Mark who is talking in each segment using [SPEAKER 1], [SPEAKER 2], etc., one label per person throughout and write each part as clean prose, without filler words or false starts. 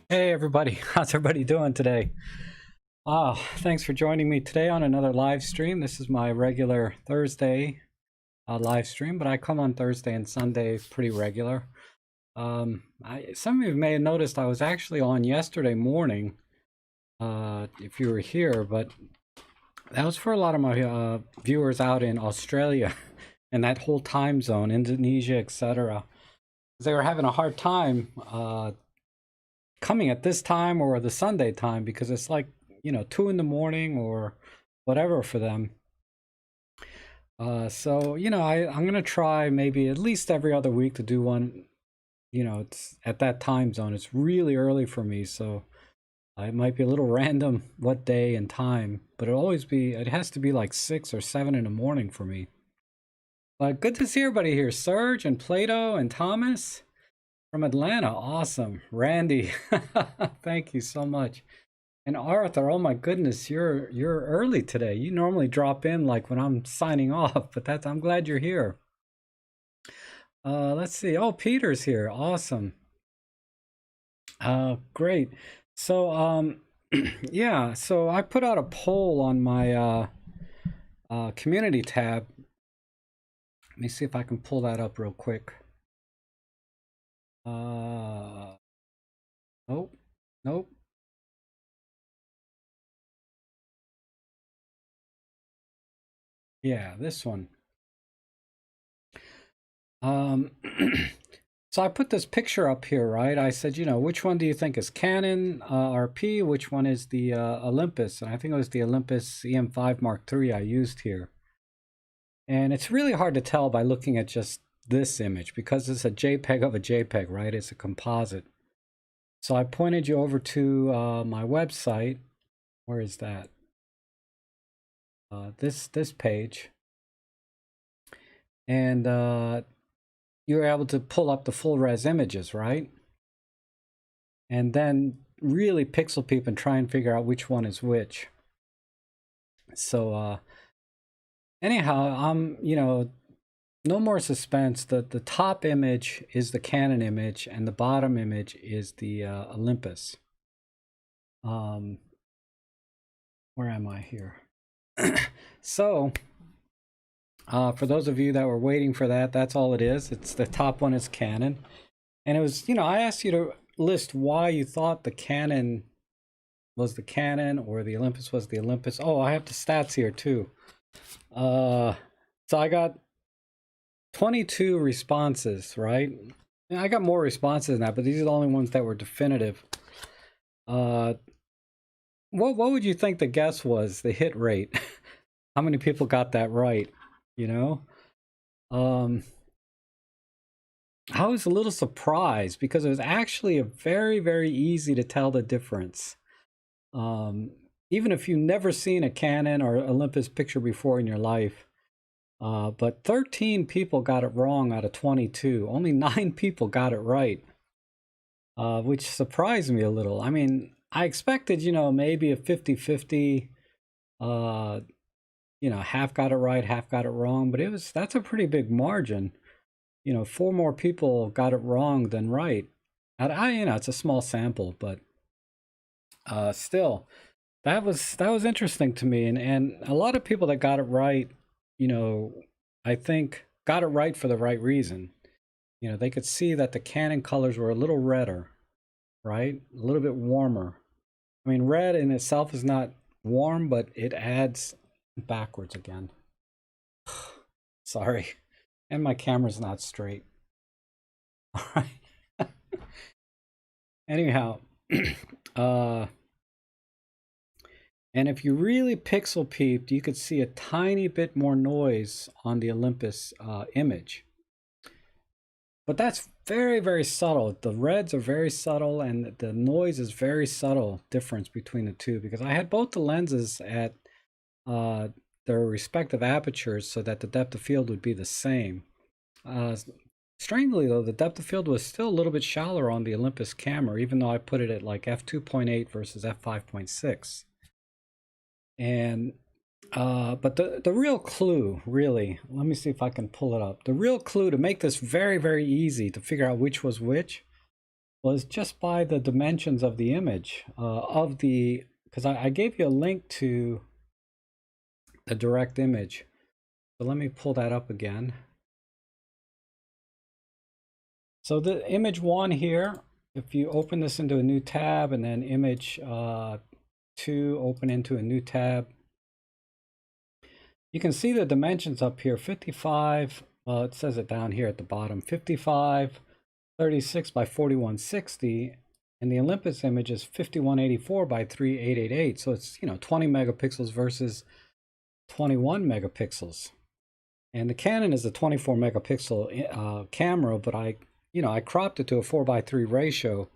[SPEAKER 1] Hey everybody, how's everybody doing today? Thanks for joining me today on another live stream. This is my regular Thursday live stream, but I come on Thursday and Sunday pretty regular. Some of you may have noticed I was actually on yesterday morning, if you were here, but that was for a lot of my viewers out in Australia and that whole time zone, Indonesia, etc. They were having a hard time coming at this time or the Sunday time because it's like, 2 in the morning or whatever for them. I'm gonna try maybe at least every other week to do one. It's at that time zone. It's really early for me, so it might be a little random what day and time, but it has to be like 6 or 7 in the morning for me. But good to see everybody here. Serge and Plato and Thomas from Atlanta. Awesome. Randy, thank you so much. And Arthur, oh my goodness, you're early today. You normally drop in like when I'm signing off, but I'm glad you're here. Let's see. Oh, Peter's here. Awesome. Great. So yeah, so I put out a poll on my community tab. Let me see if I can pull that up real quick. Nope. Nope. Yeah, this one. So I put this picture up here, right? I said, which one do you think is Canon RP? Which one is the Olympus? And I think it was the Olympus EM5 Mark III I used here. And it's really hard to tell by looking at just this image because it's a JPEG of a JPEG, right? It's a composite. So I pointed you over to my website. Where is that? This page. And you're able to pull up the full res images, right? And then really pixel peep and try and figure out which one is which. So anyhow, no more suspense. The top image is the Canon image and the bottom image is the Olympus. Where am I here? So for those of you that were waiting for that, that's all it is. It's the top one is Canon. And it was, I asked you to list why you thought the Canon was the Canon or the Olympus was the Olympus. Oh, I have the stats here too. So I got 22 responses, right? And I got more responses than that, but these are the only ones that were definitive. What would you think the guess was, the hit rate? How many people got that right? I was a little surprised because it was actually a very, very easy to tell the difference. Even if you've never seen a Canon or Olympus picture before in your life. But 13 people got it wrong out of 22. Only 9 people got it right, which surprised me a little. I mean, I expected, maybe a 50-50, half got it right, half got it wrong, but that's a pretty big margin. 4 more people got it wrong than right. It's a small sample, but still, that was interesting to me, and a lot of people that got it right, I think got it right for the right reason. They could see that the Canon colors were a little redder, right? A little bit warmer. I mean, red in itself is not warm, but it adds backwards again. Sorry. And my camera's not straight. All right. Anyhow, and if you really pixel peeped, you could see a tiny bit more noise on the Olympus image. But that's very, very subtle. The reds are very subtle and the noise is very subtle difference between the two, because I had both the lenses at their respective apertures so that the depth of field would be the same. Strangely though, the depth of field was still a little bit shallower on the Olympus camera, even though I put it at like f2.8 versus f5.6. And but the real clue, really, let me see if I can pull it up. The real clue to make this very, very easy to figure out which was which was just by the dimensions of the image because I gave you a link to the direct image. So let me pull that up again. So the image 1 here, if you open this into a new tab and then image 2 open into a new tab, you can see the dimensions up here. 55, well, it says it down here at the bottom, 55 36 by 4160, and the Olympus image is 5184 by 3888. So it's 20 megapixels versus 21 megapixels. And the Canon is a 24 megapixel camera, but I cropped it to a 4:3 ratio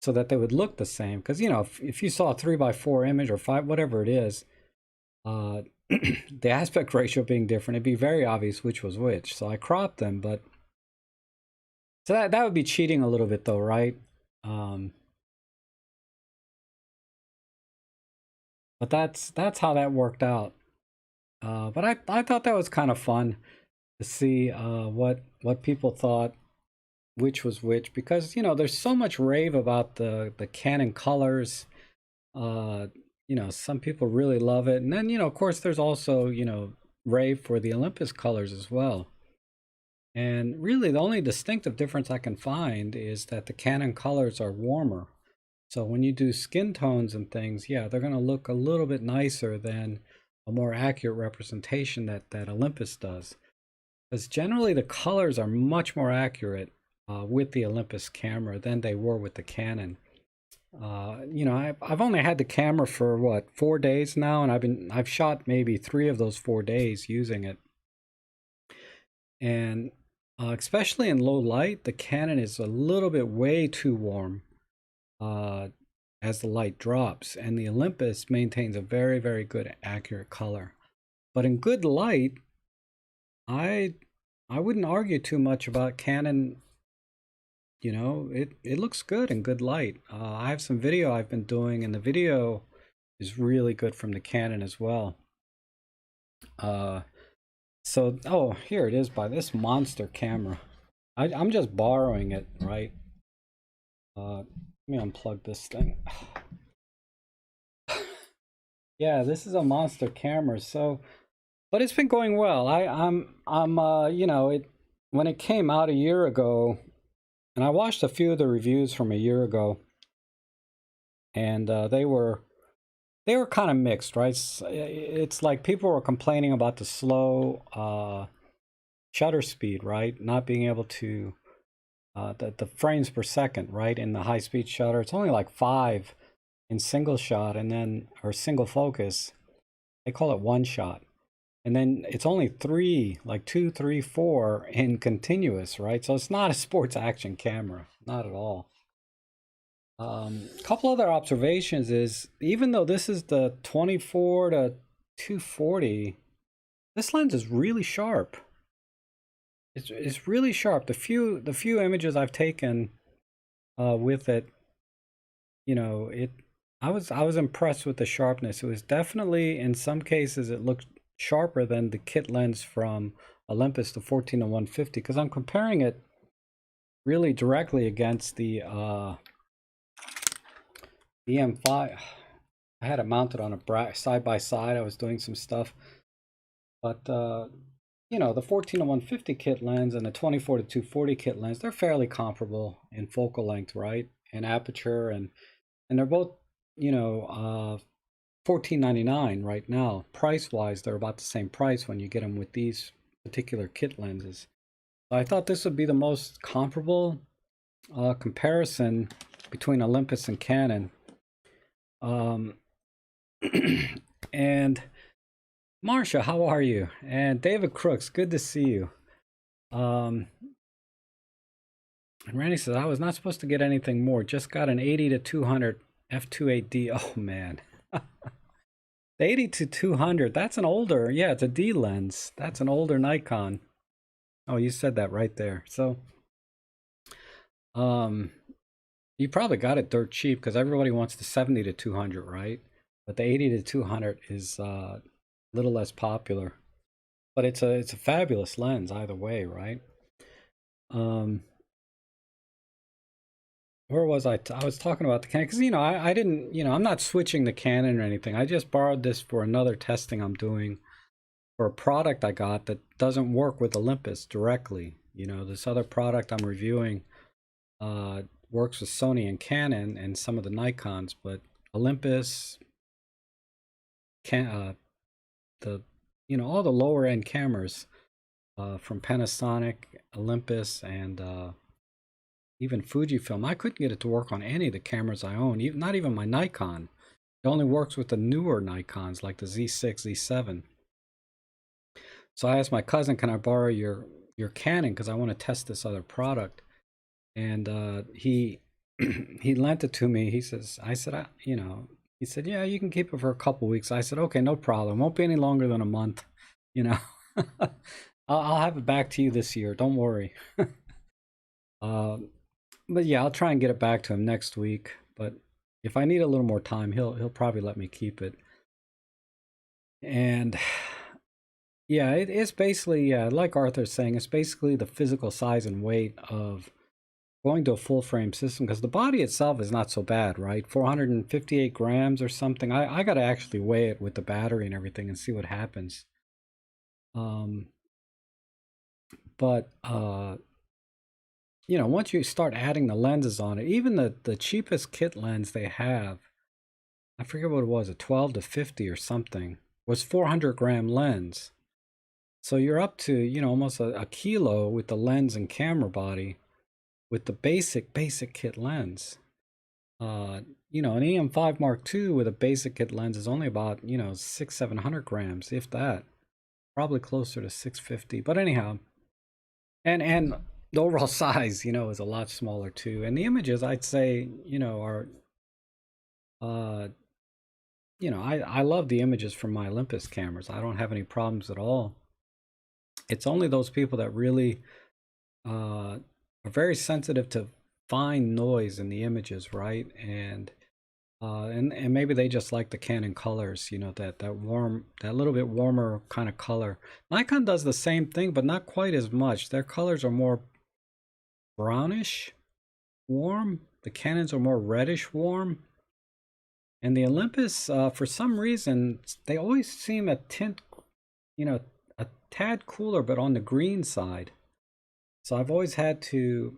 [SPEAKER 1] so that they would look the same. Because if you saw a 3:4 image or 5, whatever it is, the aspect ratio being different, it'd be very obvious which was which. So I cropped them, but so that would be cheating a little bit, though, right? But that's how that worked out. But I thought that was kind of fun to see what people thought which was which, because there's so much rave about the Canon colors. Some people really love it, and then of course there's also rave for the Olympus colors as well. And really the only distinctive difference I can find is that the Canon colors are warmer. So when you do skin tones and things, yeah, they're going to look a little bit nicer than a more accurate representation that Olympus does. Because generally the colors are much more accurate with the Olympus camera than they were with the Canon. I've only had the camera for what, 4 days now, and I've shot maybe 3 of those 4 days using it. And especially in low light, the Canon is a little bit way too warm as the light drops, and the Olympus maintains a very, very good accurate color. But in good light, I wouldn't argue too much about Canon. It looks good in good light. I have some video I've been doing, and the video is really good from the Canon as well. Oh, here it is by this monster camera. I'm just borrowing it, right? Let me unplug this thing. Yeah, this is a monster camera. So, but it's been going well. I'm when it came out a year ago, and I watched a few of the reviews from a year ago, and they were kind of mixed, right? It's like people were complaining about the slow shutter speed, right? Not being able to the frames per second, right? In the high speed shutter, it's only like 5 in single shot, and then or single focus. They call it one shot, and then it's only 3, like 2, 3, 4 in continuous, right? So it's not a sports action camera, not at all. A couple other observations is, even though this is the 24 to 240, this lens is really sharp. It's really sharp. The few images I've taken with it, I was impressed with the sharpness. It was definitely, in some cases, it looked sharper than the kit lens from Olympus, the 14 to 150, because I'm comparing it really directly against the M5. I had it mounted on a side by side. I was doing some stuff, but the 14 to 150 kit lens and the 24 to 240 kit lens, they're fairly comparable in focal length, right? And aperture, and they're both, $14.99 right now. Price wise, they're about the same price when you get them with these particular kit lenses. So I thought this would be the most comparable comparison between Olympus and Canon. And Marcia, how are you? And David Crooks, good to see you. And Randy says, I was not supposed to get anything more. Just got an 80 to 200 f2.8D. Oh, man. The 80 to 200, that's an older, yeah, it's a D lens. That's an older Nikon. Oh, you said that right there. So, you probably got it dirt cheap because everybody wants the 70 to 200, right? But the 80 to 200 is a little less popular. But it's a fabulous lens either way, right? where was I? I was talking about the Canon because I didn't I'm not switching the Canon or anything. I just borrowed this for another testing I'm doing for a product I got that doesn't work with Olympus directly. This other product I'm reviewing works with Sony and Canon and some of the Nikons, but Olympus can the all the lower end cameras from Panasonic, Olympus, and even Fujifilm. I couldn't get it to work on any of the cameras I own, not even my Nikon. It only works with the newer Nikons like the Z6, Z7. So I asked my cousin, "Can I borrow your Canon because I want to test this other product?" And he he lent it to me. He says, "I said, he said, yeah, you can keep it for a couple weeks." I said, "Okay, no problem. Won't be any longer than a month. You know, I'll have it back to you this year. Don't worry." But yeah, I'll try and get it back to him next week. But if I need a little more time, he'll probably let me keep it. And yeah, it's basically, like Arthur's saying, it's basically the physical size and weight of going to a full frame system, because the body itself is not so bad, right? 458 grams or something. I got to actually weigh it with the battery and everything and see what happens. But once you start adding the lenses on it, even the cheapest kit lens they have, I forget what it was, a 12 to 50 or something, was 400-gram lens. So you're up to, almost a kilo with the lens and camera body with the basic kit lens. An EM5 Mark II with a basic kit lens is only about, 600-700 grams, if that. Probably closer to 650. But anyhow, and the overall size, is a lot smaller too. And the images, I'd say, are, I love the images from my Olympus cameras. I don't have any problems at all. It's only those people that really are very sensitive to fine noise in the images, right? And maybe they just like the Canon colors, that warm, that little bit warmer kind of color. Nikon does the same thing, but not quite as much. Their colors are more brownish warm. The Canons are more reddish warm. And the Olympus, for some reason, they always seem a tint, a tad cooler, but on the green side. So I've always had to,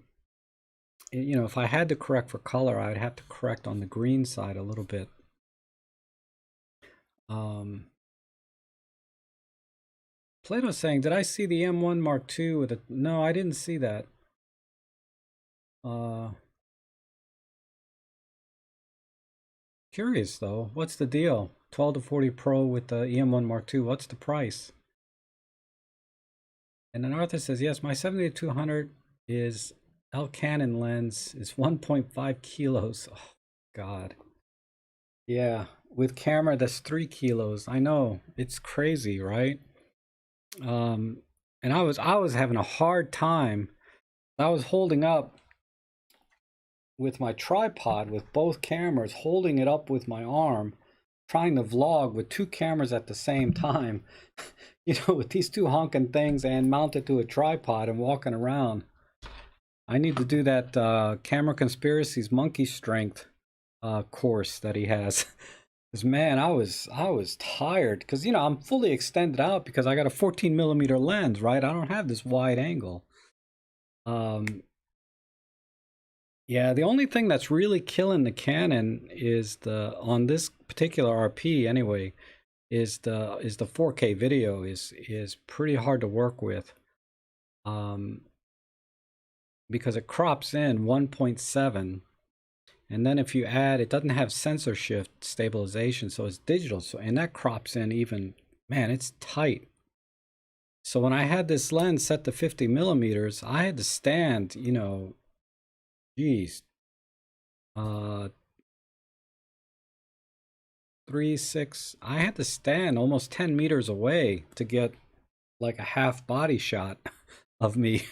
[SPEAKER 1] if I had to correct for color, I'd have to correct on the green side a little bit. Plato's saying, did I see the M1 Mark II with a... No, I didn't see that. Curious though, what's the deal? 12 to 40 Pro with the EM1 Mark II, what's the price? And then Arthur says, yes, my 70-200 is L Canon lens is 1.5 kilos. Oh, God. Yeah, with camera, that's 3 kilos. I know, it's crazy, right? And I was having a hard time. I was holding up with my tripod with both cameras, holding it up with my arm, trying to vlog with 2 cameras at the same time, with these 2 honking things and mounted to a tripod and walking around. I need to do that Camera Conspiracies Monkey Strength course that he has. Because man, I was tired because I'm fully extended out because I got a 14mm lens, right? I don't have this wide angle. Yeah, the only thing that's really killing the Canon is on this particular RP anyway, is the 4K video is pretty hard to work with. Because it crops in 1.7, and then if you add, it doesn't have sensor shift stabilization, so it's digital, and that crops in even, man, it's tight. So when I had this lens set to 50mm, I had to stand, geez, 3, 6, I had to stand almost 10 meters away to get like a half body shot of me.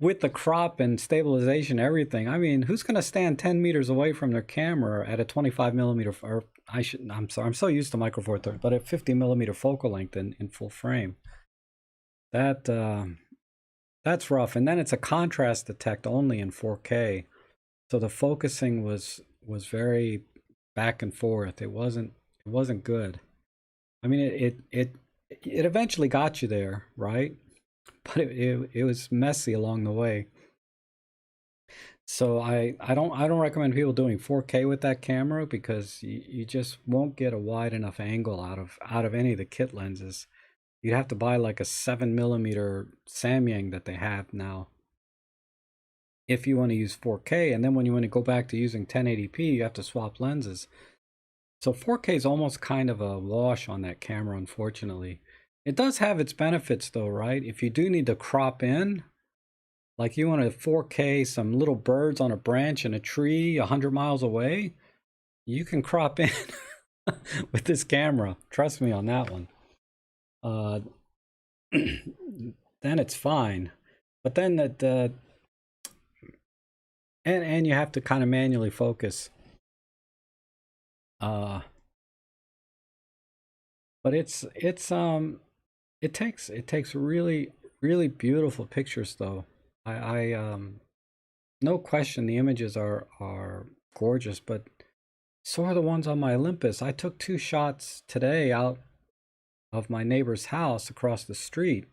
[SPEAKER 1] With the crop and stabilization, everything. I mean, who's going to stand 10 meters away from their camera at a 25mm, or I'm sorry, I'm so used to micro four thirds, but at 50mm focal length in full frame. That, that's rough. And then it's a contrast detect only in 4K. So the focusing was very back and forth. It wasn't good. I mean, it eventually got you there, right? But it was messy along the way. So I don't recommend people doing 4K with that camera because you just won't get a wide enough angle out of any of the kit lenses. You'd have to buy like a 7mm Samyang that they have now if you want to use 4K, and then when you want to go back to using 1080p, you have to swap lenses. So 4K is almost kind of a wash on that camera, unfortunately. It does have its benefits though, right? If you do need to crop in, like you want to 4K some little birds on a branch in a tree 100 miles away, you can crop in with this camera. Trust me on that one. Uh, then it's fine. But then and you have to kind of manually focus. Uh, but it takes really beautiful pictures though. I no question the images are gorgeous, but so are the ones on my Olympus. I took 2 shots today out of my neighbor's house across the street,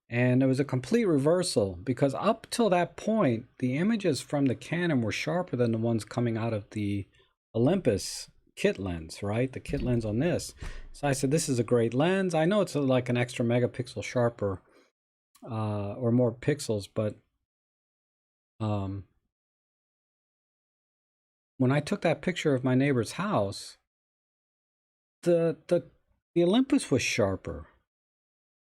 [SPEAKER 1] and it was a complete reversal because up till that point the images from the Canon were sharper than the ones coming out of the Olympus kit lens, right? The kit lens on this. So I said, this is a great lens. I know it's like an extra megapixel sharper or more pixels, but um, when I took that picture of my neighbor's house, the Olympus was sharper.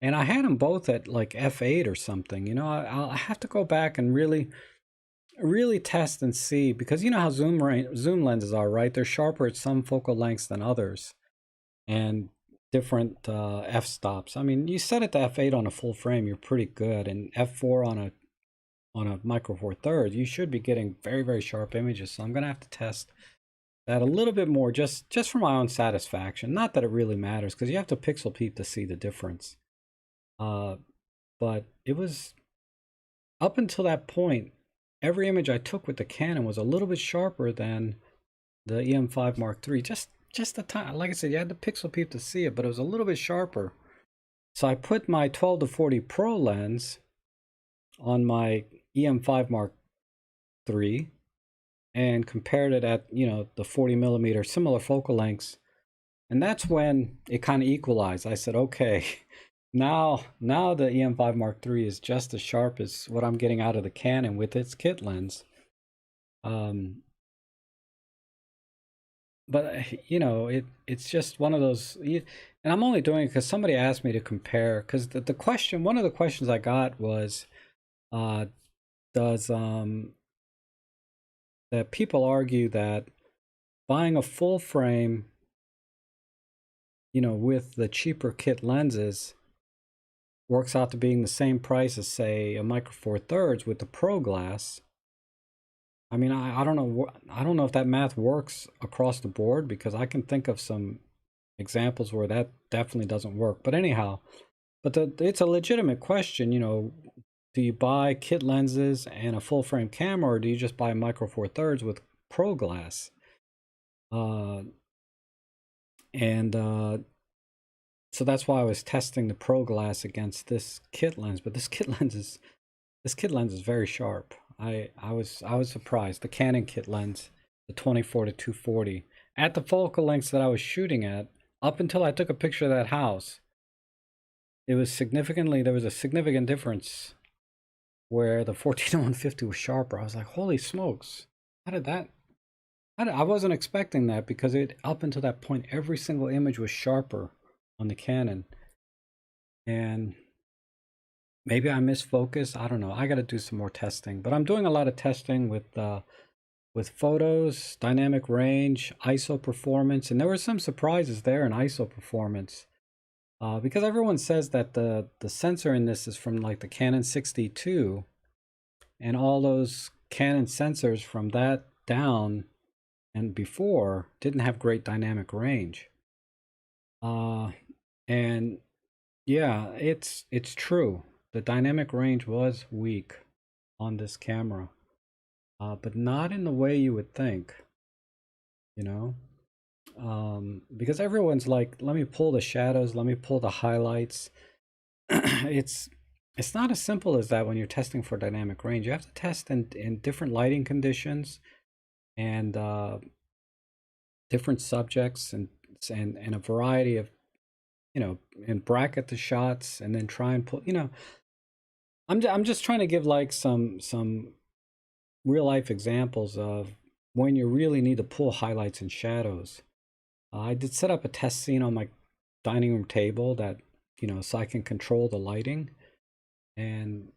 [SPEAKER 1] And I had them both at like f8 or something. I'll have to go back and really test and see, because you know how zoom lenses are, right? They're sharper at some focal lengths than others, and different f-stops. I mean, you set it to f8 on a full frame, you're pretty good, and f4 on a micro four thirds, you should be getting very sharp images. So I'm gonna have to test that a little bit more, just for my own satisfaction. Not that it really matters, because you have to pixel peep to see the difference. But it was, up until that point, every image I took with the Canon was a little bit sharper than the EM5 Mark III. Just the time, like I said, you had to pixel peep to see it, but it was a little bit sharper. So I put my 12 to 40 Pro lens on my EM5 Mark III and compared it at, the 40mm, similar focal lengths. And that's when it kind of equalized. I said, okay, now the EM5 Mark III is just as sharp as what I'm getting out of the Canon with its kit lens. But it's just one of those, and I'm only doing it because somebody asked me to compare, because one of the questions I got was, does that people argue that buying a full frame, with the cheaper kit lenses works out to being the same price as, say, a micro four thirds with the Pro glass. I mean, I don't know. I don't know if that math works across the board, because I can think of some examples where that definitely doesn't work. But anyhow, it's a legitimate question. Do you buy kit lenses and a full frame camera, or do you just buy a micro four thirds with Pro glass? And so that's why I was testing the Pro glass against this kit lens. But this kit lens is very sharp. I was surprised. The Canon kit lens, the 24 to 240, at the focal lengths that I was shooting at, up until I took a picture of that house, there was a significant difference where the 14 to 150 was sharper. I was like, holy smokes, how did that? I wasn't expecting that, because up until that point, every single image was sharper on the Canon. And maybe I misfocused. I don't know. I got to do some more testing, but I'm doing a lot of testing with photos, dynamic range, ISO performance, and there were some surprises there in ISO performance. Because everyone says that the sensor in this is from like the Canon 6D2, and all those Canon sensors from that down and before didn't have great dynamic range. And yeah, it's true. the dynamic range was weak on this camera, but not in the way you would think, you know? Because everyone's like, let me pull the shadows, let me pull the highlights. it's it's not as simple as that when you're testing for dynamic range. You have to test in different lighting conditions and different subjects and a variety of, and bracket the shots and then try and pull, I'm just trying to give like some real life examples of when you really need to pull highlights and shadows. I did set up a test scene on my dining room table that, so I can control the lighting, and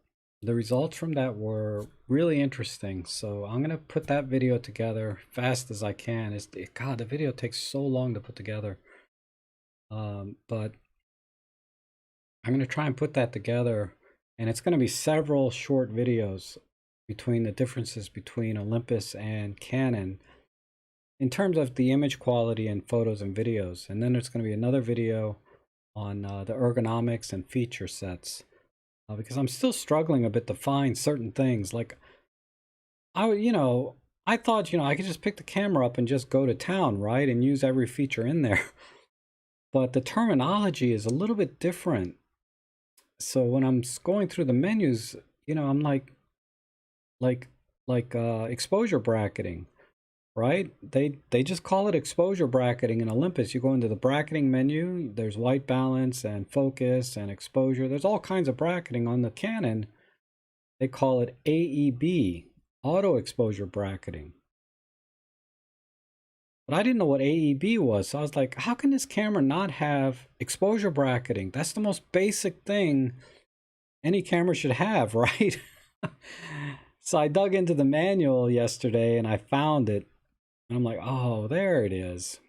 [SPEAKER 1] the results from that were really interesting. So I'm gonna put that video together fast as I can. God, the video takes so long to put together, but I'm gonna try and put that together, and it's gonna be several short videos between the differences between Olympus and Canon in terms of the image quality in photos and videos. And then there's going to be another video on the ergonomics and feature sets, because I'm still struggling a bit to find certain things. Like I thought, I could just pick the camera up and just go to town, right? And use every feature in there. But the terminology is a little bit different. So when I'm going through the menus, I'm like exposure bracketing, right? They just call it exposure bracketing in Olympus. You go into the bracketing menu, there's white balance and focus and exposure. There's all kinds of bracketing. On the Canon, they call it AEB, auto exposure bracketing. But I didn't know what AEB was, so I was like, how can this camera not have exposure bracketing? That's the most basic thing any camera should have, right? So I dug into the manual yesterday and I found it. And I'm like, oh, there it is.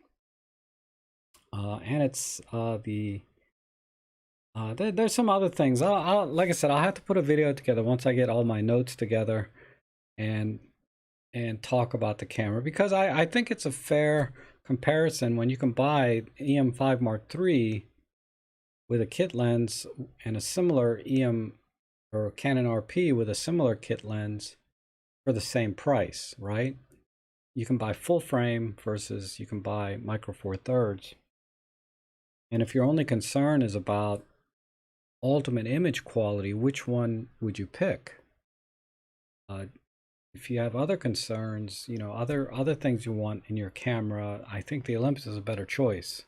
[SPEAKER 1] And it's there's some other things. Like I said, I'll have to put a video together once I get all my notes together and talk about the camera, because I think it's a fair comparison when you can buy EM5 Mark III with a kit lens and a similar EM or Canon RP with a similar kit lens for the same price, right? You can buy full frame versus you can buy micro four thirds. And if your only concern is about ultimate image quality, which one would you pick? If you have other concerns, other things you want in your camera, I think the Olympus is a better choice.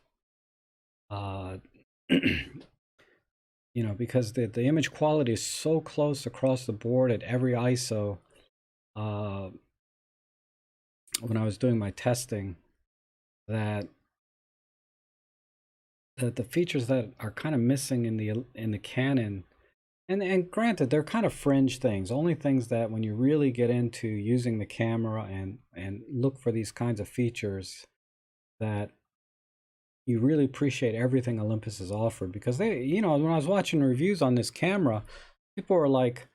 [SPEAKER 1] Because the image quality is so close across the board at every ISO. When I was doing my testing, that the features that are kind of missing in the Canon, and granted, they're kind of fringe things, only things that when you really get into using the camera and look for these kinds of features, that you really appreciate everything Olympus has offered. Because they, when I was watching reviews on this camera, people were like,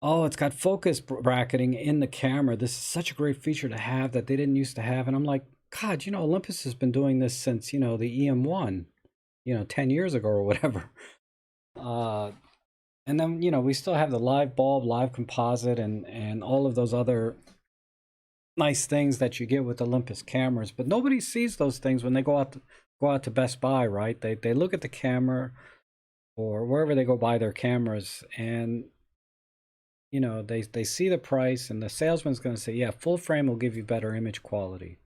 [SPEAKER 1] oh, it's got focus bracketing in the camera. This is such a great feature to have that they didn't used to have. And I'm like, God, Olympus has been doing this since, the EM1, 10 years ago or whatever. And then, we still have the live bulb, live composite, and all of those other nice things that you get with Olympus cameras. But nobody sees those things when they go out to Best Buy, right? They look at the camera or wherever they go buy their cameras, and they see the price, and the salesman's going to say, yeah, full frame will give you better image quality.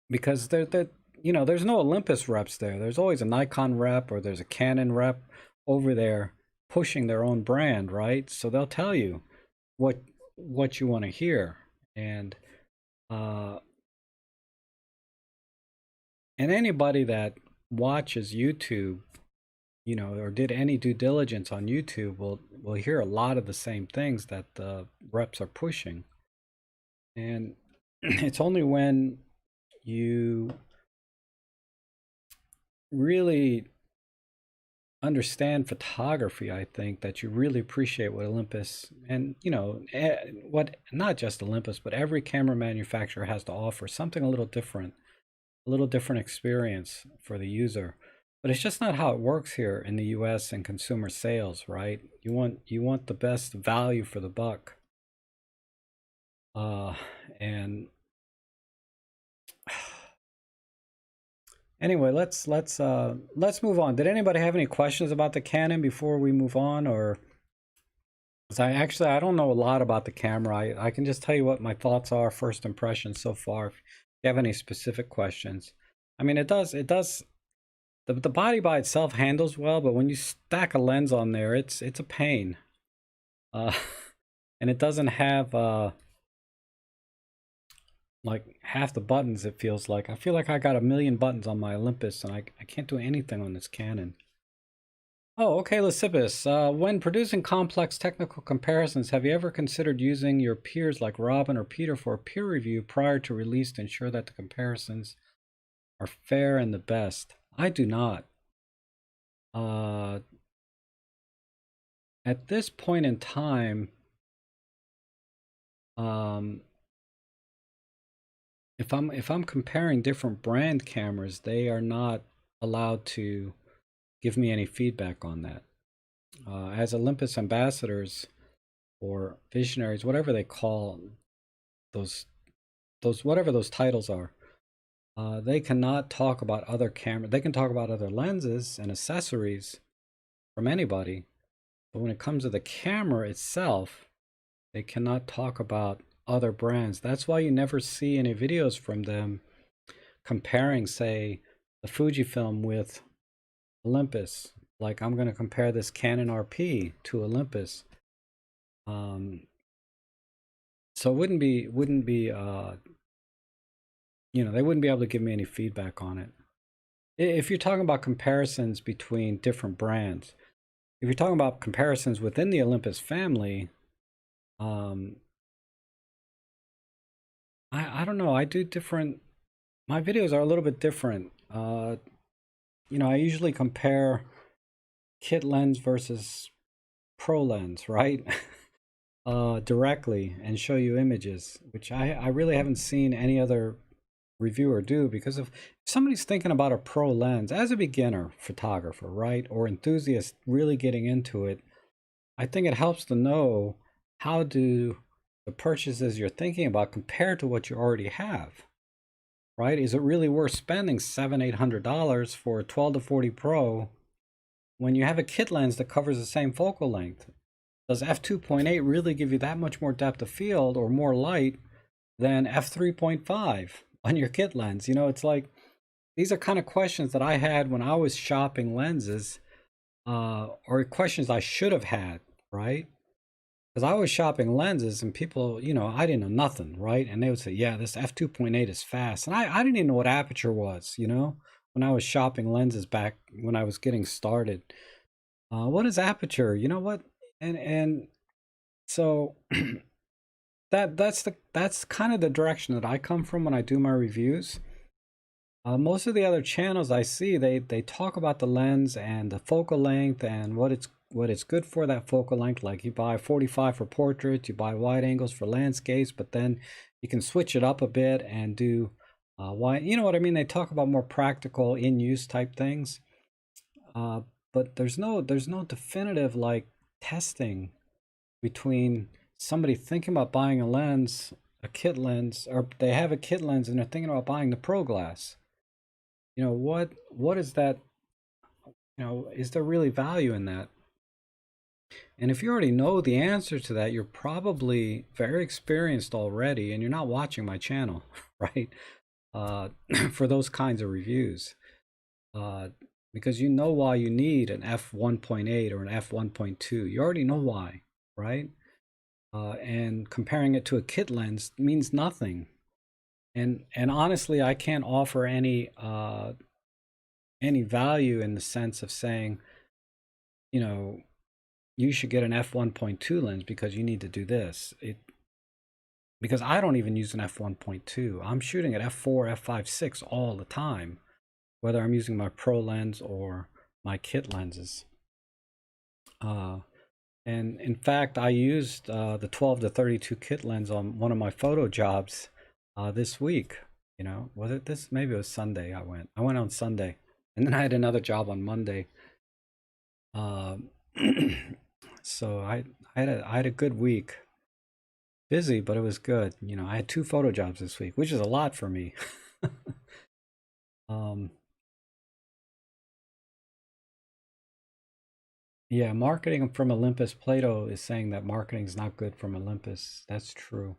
[SPEAKER 1] Because there's no Olympus reps there. There's always a Nikon rep or there's a Canon rep over there pushing their own brand, right? So they'll tell you what you want to hear. And anybody that watches YouTube, or did any due diligence on YouTube will hear a lot of the same things that the reps are pushing. And it's only when you really understand photography, I think, that you really appreciate what Olympus and, what, not just Olympus, but every camera manufacturer has to offer, something a little different experience for the user. But it's just not how it works here in the US and consumer sales, right? You want the best value for the buck. And anyway, let's move on. Did anybody have any questions about the Canon before we move on? Or 'cause I don't know a lot about the camera. I can just tell you what my thoughts are, first impressions so far. If you have any specific questions. I mean, it does the body by itself handles well, but when you stack a lens on there, it's a pain. Uh, and it doesn't have like half the buttons. It feels like I feel like I got a million buttons on my Olympus, and I can't do anything on this Canon. Oh, okay, Lysippus. When producing complex technical comparisons, have you ever considered using your peers like Robin or Peter for a peer review prior to release to ensure that the comparisons are fair and the best? I do not. At this point in time, if I'm comparing different brand cameras, they are not allowed to give me any feedback on that. As Olympus ambassadors or visionaries, whatever they call those whatever those titles are, they cannot talk about other cameras. They can talk about other lenses and accessories from anybody, but when it comes to the camera itself, they cannot talk about other brands. That's why you never see any videos from them comparing, say, the Fujifilm with Olympus. Like, I'm going to compare this Canon RP to Olympus. So it wouldn't be you know, they wouldn't be able to give me any feedback on it. If you're talking about comparisons between different brands, if you're talking about comparisons within the Olympus family, I don't know. I do different. My videos are a little bit different. You know, I usually compare kit lens versus pro lens, right? Directly, and show you images, which I really haven't seen any other reviewer do, because if somebody's thinking about a pro lens as a beginner photographer, right, or enthusiast really getting into it, I think it helps to know how do the purchases you're thinking about compare to what you already have, right? Is it really worth spending $700-800 for a 12 to 40 Pro when you have a kit lens that covers the same focal length? Does f2.8 really give you that much more depth of field or more light than f3.5 on your kit lens? You know, it's like, these are kind of questions that I had when I was shopping lenses, or questions I should have had, right? Because I was shopping lenses and people, you know, I didn't know nothing, right? And they would say, yeah, this f2.8 is fast. And I didn't even know what aperture was, you know, when I was shopping lenses back when I was getting started. What is aperture? You know what? And so that's kind of the direction that I come from when I do my reviews. Most of the other channels I see, they talk about the lens and the focal length and what it's good for, that focal length. Like, you buy 45 for portraits, you buy wide angles for landscapes, but then you can switch it up a bit and do wide, you know what I mean? They talk about more practical in-use type things. But there's no definitive like testing between somebody thinking about buying a lens, a kit lens, or they have a kit lens and they're thinking about buying the Pro Glass. You know, what is that? You know, is there really value in that? And if you already know the answer to that, you're probably very experienced already, and you're not watching my channel, right? For those kinds of reviews, because you know why you need an f1.8 or an f1.2. You already know why, right? And comparing it to a kit lens means nothing. And honestly, I can't offer any value in the sense of saying, you know, you should get an f1.2 lens because you need to do this. Because I don't even use an f1.2. I'm shooting at f4, f5, 6 all the time, whether I'm using my pro lens or my kit lenses. And in fact, I used the 12 to 32 kit lens on one of my photo jobs this week. You know, was it this? Maybe it was Sunday. I went on Sunday. And then I had another job on Monday. Uh, so I had a good week. Busy, but it was good. You know, I had 2 photo jobs this week, which is a lot for me. um, yeah, marketing from Olympus. Plato is saying that marketing is not good from Olympus. That's true.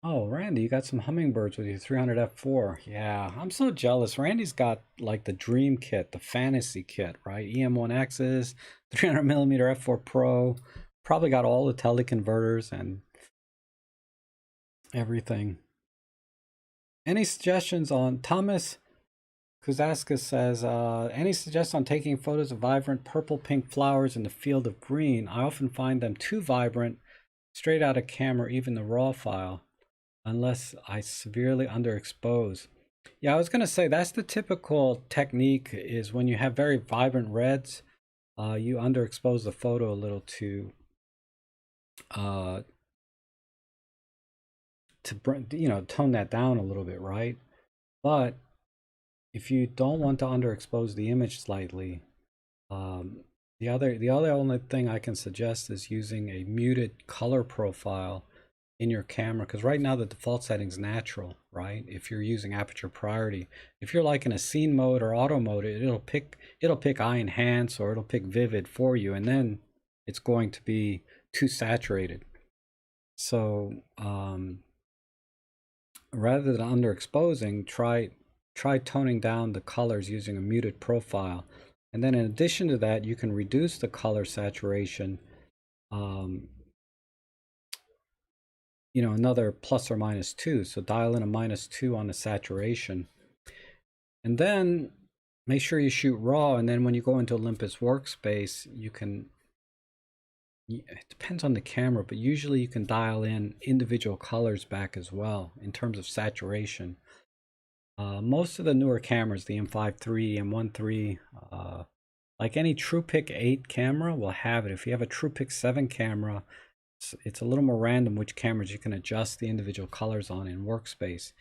[SPEAKER 1] Oh, Randy, you got some hummingbirds with your 300 f4. Yeah, I'm so jealous. Randy's got like the dream kit, the fantasy kit, right? EM1Xs, 300 millimeter f4 Pro. Probably got all the teleconverters and everything. Any suggestions on Thomas Kuzaska says, any suggestions on taking photos of vibrant purple pink flowers in the field of green? I often find them too vibrant straight out of camera, even the raw file, unless I severely underexpose. Yeah, I was going to say that's the typical technique is when you have very vibrant reds, you underexpose the photo a little uh, to tone that down a little bit, right? But if you don't want to underexpose the image slightly, um, the other only thing I can suggest is using a muted color profile in your camera, because right now the default setting is natural, right? If you're using aperture priority, if you're like in a scene mode or auto mode, it'll pick eye enhance or it'll pick vivid for you, and then it's going to be too saturated. So rather than underexposing, try toning down the colors using a muted profile. And then in addition to that, you can reduce the color saturation, um, another plus or -2. So dial in a -2 on the saturation. And then make sure you shoot raw. And then when you go into Olympus Workspace, it depends on the camera, but usually you can dial in individual colors back as well in terms of saturation. Most of the newer cameras, the M5 III, M1 III, like any TruePic 8 camera will have it. If you have a TruePic 7 camera, it's a little more random which cameras you can adjust the individual colors on in Workspace.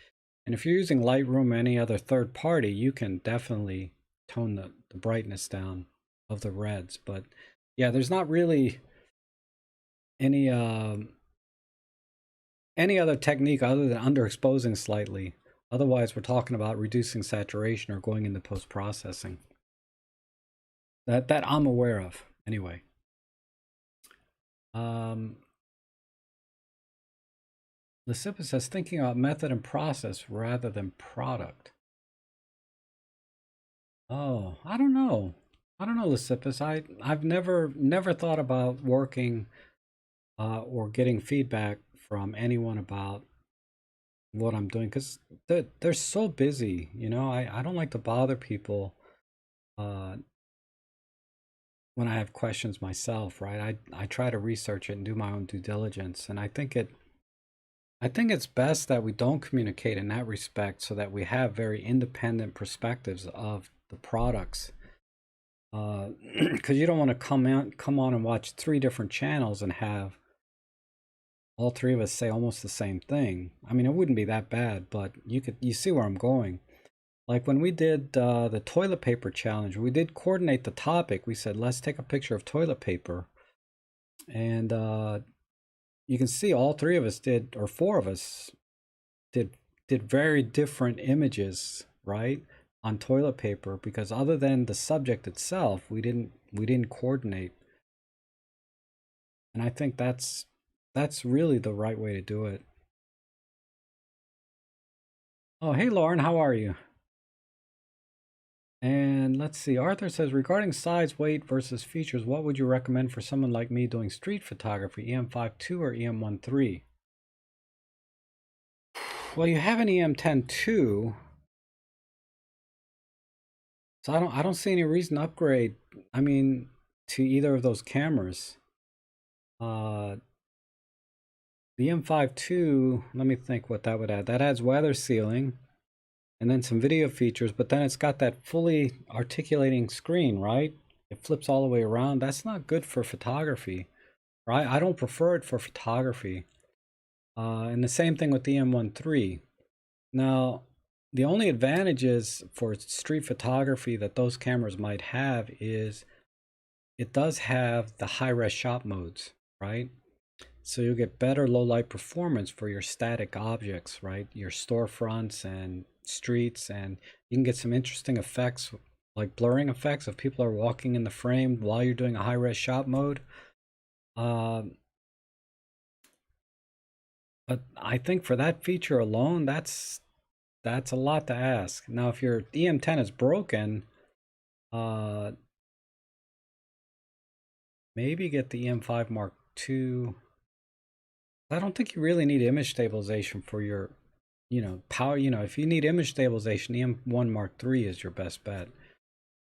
[SPEAKER 1] And if you're using Lightroom or any other third party, you can definitely tone the brightness down of the reds. But yeah, there's not really any any other technique other than underexposing slightly. Otherwise, we're talking about reducing saturation or going into post-processing. That I'm aware of, anyway. Lysippus says thinking about method and process rather than product. Oh, I don't know. I don't know, Lysippus. I've never thought about working or getting feedback from anyone about what I'm doing, because they're so busy. I don't like to bother people uh, when I have questions myself, right? I try to research it and do my own due diligence, and I think it's best that we don't communicate in that respect so that we have very independent perspectives of the products. Because you don't want to come on and watch 3 different channels and have all 3 of us say almost the same thing. I mean, it wouldn't be that bad, but you see where I'm going. Like when we did the toilet paper challenge, we did coordinate the topic. We said, let's take a picture of toilet paper. And you can see all 3 of us did, or 4 of us did very different images, right, on toilet paper, because other than the subject itself, we didn't coordinate. And I think that's really the right way to do it. Oh, hey Lauren, how are you? And let's see, Arthur says, regarding size, weight versus features, what would you recommend for someone like me doing street photography, EM5 II or EM1 III? Well, you have an EM10 II, so I don't see any reason to upgrade, I mean, to either of those cameras. The M5 II, let me think what that would add. That adds weather sealing and then some video features, but then it's got that fully articulating screen, right? It flips all the way around. That's not good for photography, right? I don't prefer it for photography. And the same thing with the M1 III. Now, the only advantages for street photography that those cameras might have is it does have the high-res shot modes, right? So you'll get better low light performance for your static objects, right? Your storefronts and streets, and you can get some interesting effects like blurring effects if people are walking in the frame while you're doing a high-res shot mode. But I think for that feature alone, that's a lot to ask. Now, if your EM10 is broken, maybe get the EM5 Mark II. I don't think you really need image stabilization for your, power. If you need image stabilization, EM1 Mark III is your best bet.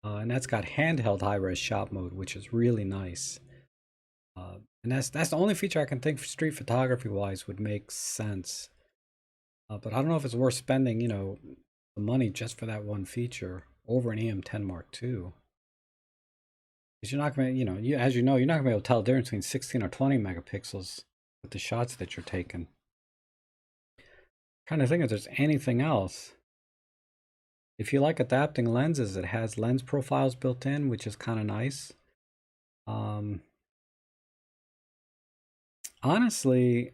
[SPEAKER 1] And that's got handheld high-res shot mode, which is really nice. And that's the only feature I can think for street photography-wise would make sense. But I don't know if it's worth spending, the money just for that one feature over an EM10 Mark II. Because you're not going to, as you know, you're not going to be able to tell the difference between 16 or 20 megapixels with the shots that you're taking. Trying to think if there's anything else. If you like adapting lenses, it has lens profiles built in, which is kind of nice. Honestly,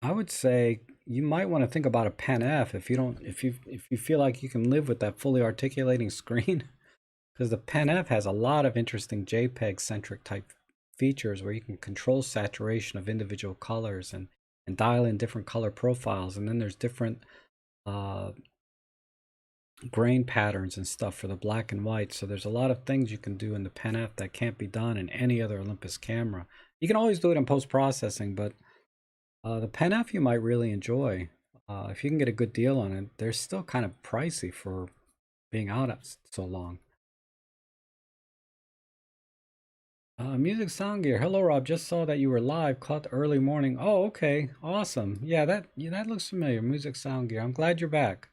[SPEAKER 1] I would say you might want to think about a Pen F if you feel like you can live with that fully articulating screen, because the Pen F has a lot of interesting JPEG centric type features where you can control saturation of individual colors and dial in different color profiles, and then there's different grain patterns and stuff for the black and white. So there's a lot of things you can do in the Pen F that can't be done in any other Olympus camera. You can always do it in post-processing, but the Pen F you might really enjoy. If you can get a good deal on it. They're still kind of pricey for being out so long. Music Sound Gear. Hello, Rob. Just saw that you were live. Caught the early morning. Oh, okay. Awesome. Yeah, that looks familiar. Music Sound Gear. I'm glad you're back.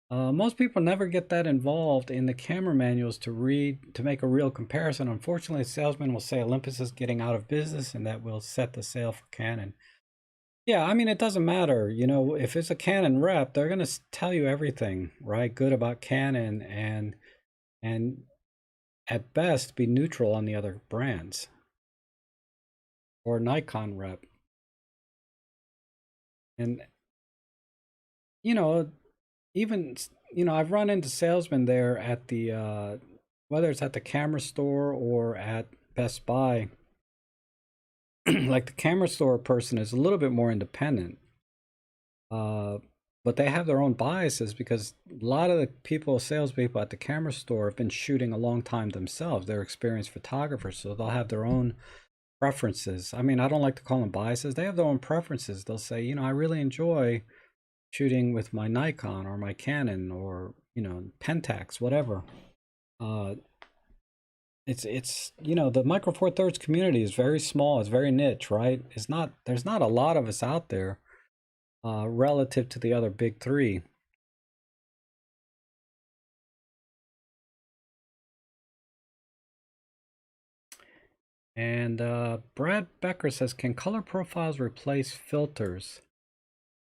[SPEAKER 1] Most people never get that involved in the camera manuals to read, to make a real comparison. Unfortunately, a salesman will say Olympus is getting out of business and that will set the sale for Canon. Yeah, I mean, it doesn't matter. If it's a Canon rep, they're going to tell you everything, right? Good about Canon and at best be neutral on the other brands. Or Nikon rep. And, even, I've run into salesmen there at the, whether it's at the camera store or at Best Buy. Like the camera store person is a little bit more independent. But they have their own biases because a lot of the salespeople at the camera store have been shooting a long time themselves. They're experienced photographers, so they'll have their own preferences. I mean, I don't like to call them biases. They have their own preferences. They'll say, I really enjoy shooting with my Nikon or my Canon or, Pentax, whatever. It's the Micro Four Thirds community is very small. It's very niche, right? There's not a lot of us out there relative to the other big three. And Brad Becker says, can color profiles replace filters?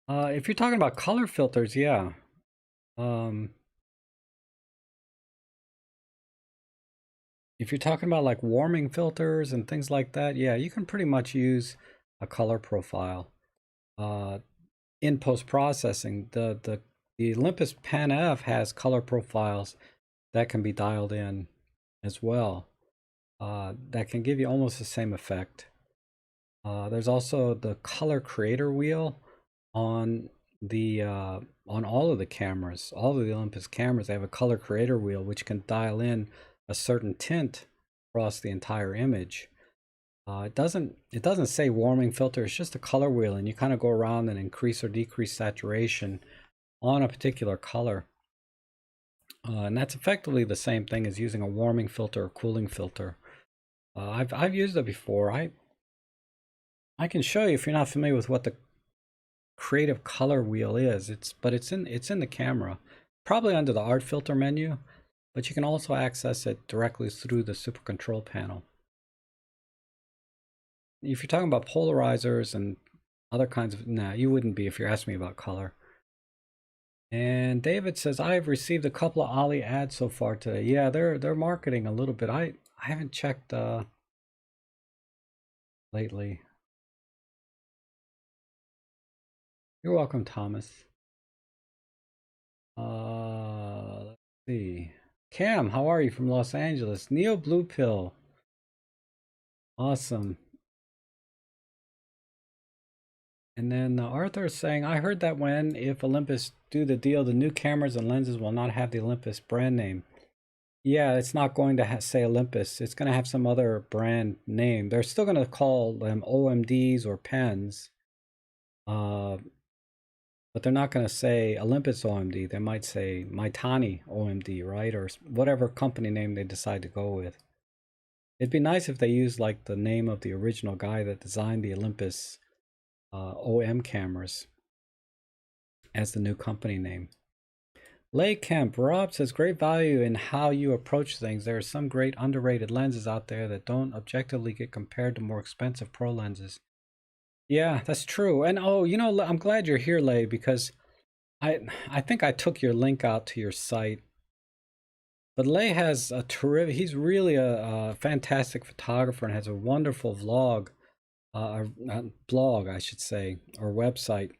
[SPEAKER 1] If you're talking about color filters, yeah. If you're talking about like warming filters and things like that, yeah, you can pretty much use a color profile in post-processing. The Olympus Pen F has color profiles that can be dialed in as well. That can give you almost the same effect. There's also the color creator wheel on all of the cameras. All of the Olympus cameras, they have a color creator wheel which can dial in a certain tint across the entire image. It doesn't say warming filter. It's just a color wheel, and you kind of go around and increase or decrease saturation on a particular color. And that's effectively the same thing as using a warming filter or cooling filter. I've used it before. I can show you if you're not familiar with what the creative color wheel is. It's in the camera, probably under the art filter menu, but you can also access it directly through the super control panel. If you're talking about polarizers and other kinds of, nah, you wouldn't be if you're asking me about color. And David says, I've received a couple of Ollie ads so far today. Yeah, they're marketing a little bit. I haven't checked lately. You're welcome, Thomas. Let's see. Cam, how are you from Los Angeles? Neo Blue Pill. Awesome. And then Arthur is saying, I heard that if Olympus do the deal, the new cameras and lenses will not have the Olympus brand name. Yeah, it's not going to say Olympus. It's going to have some other brand name. They're still going to call them OMDs or pens. But they're not going to say Olympus OMD. They might say Mitani OMD, right? Or whatever company name they decide to go with. It'd be nice if they used like the name of the original guy that designed the Olympus OM cameras as the new company name. Lay Kemp, Rob says, great value in how you approach things. There are some great underrated lenses out there that don't objectively get compared to more expensive pro lenses. Yeah, that's true. And oh, you know, I'm glad you're here, Lay, because I think I took your link out to your site. But Lay has a terrific, he's really a fantastic photographer and has a wonderful vlog, blog, I should say, or website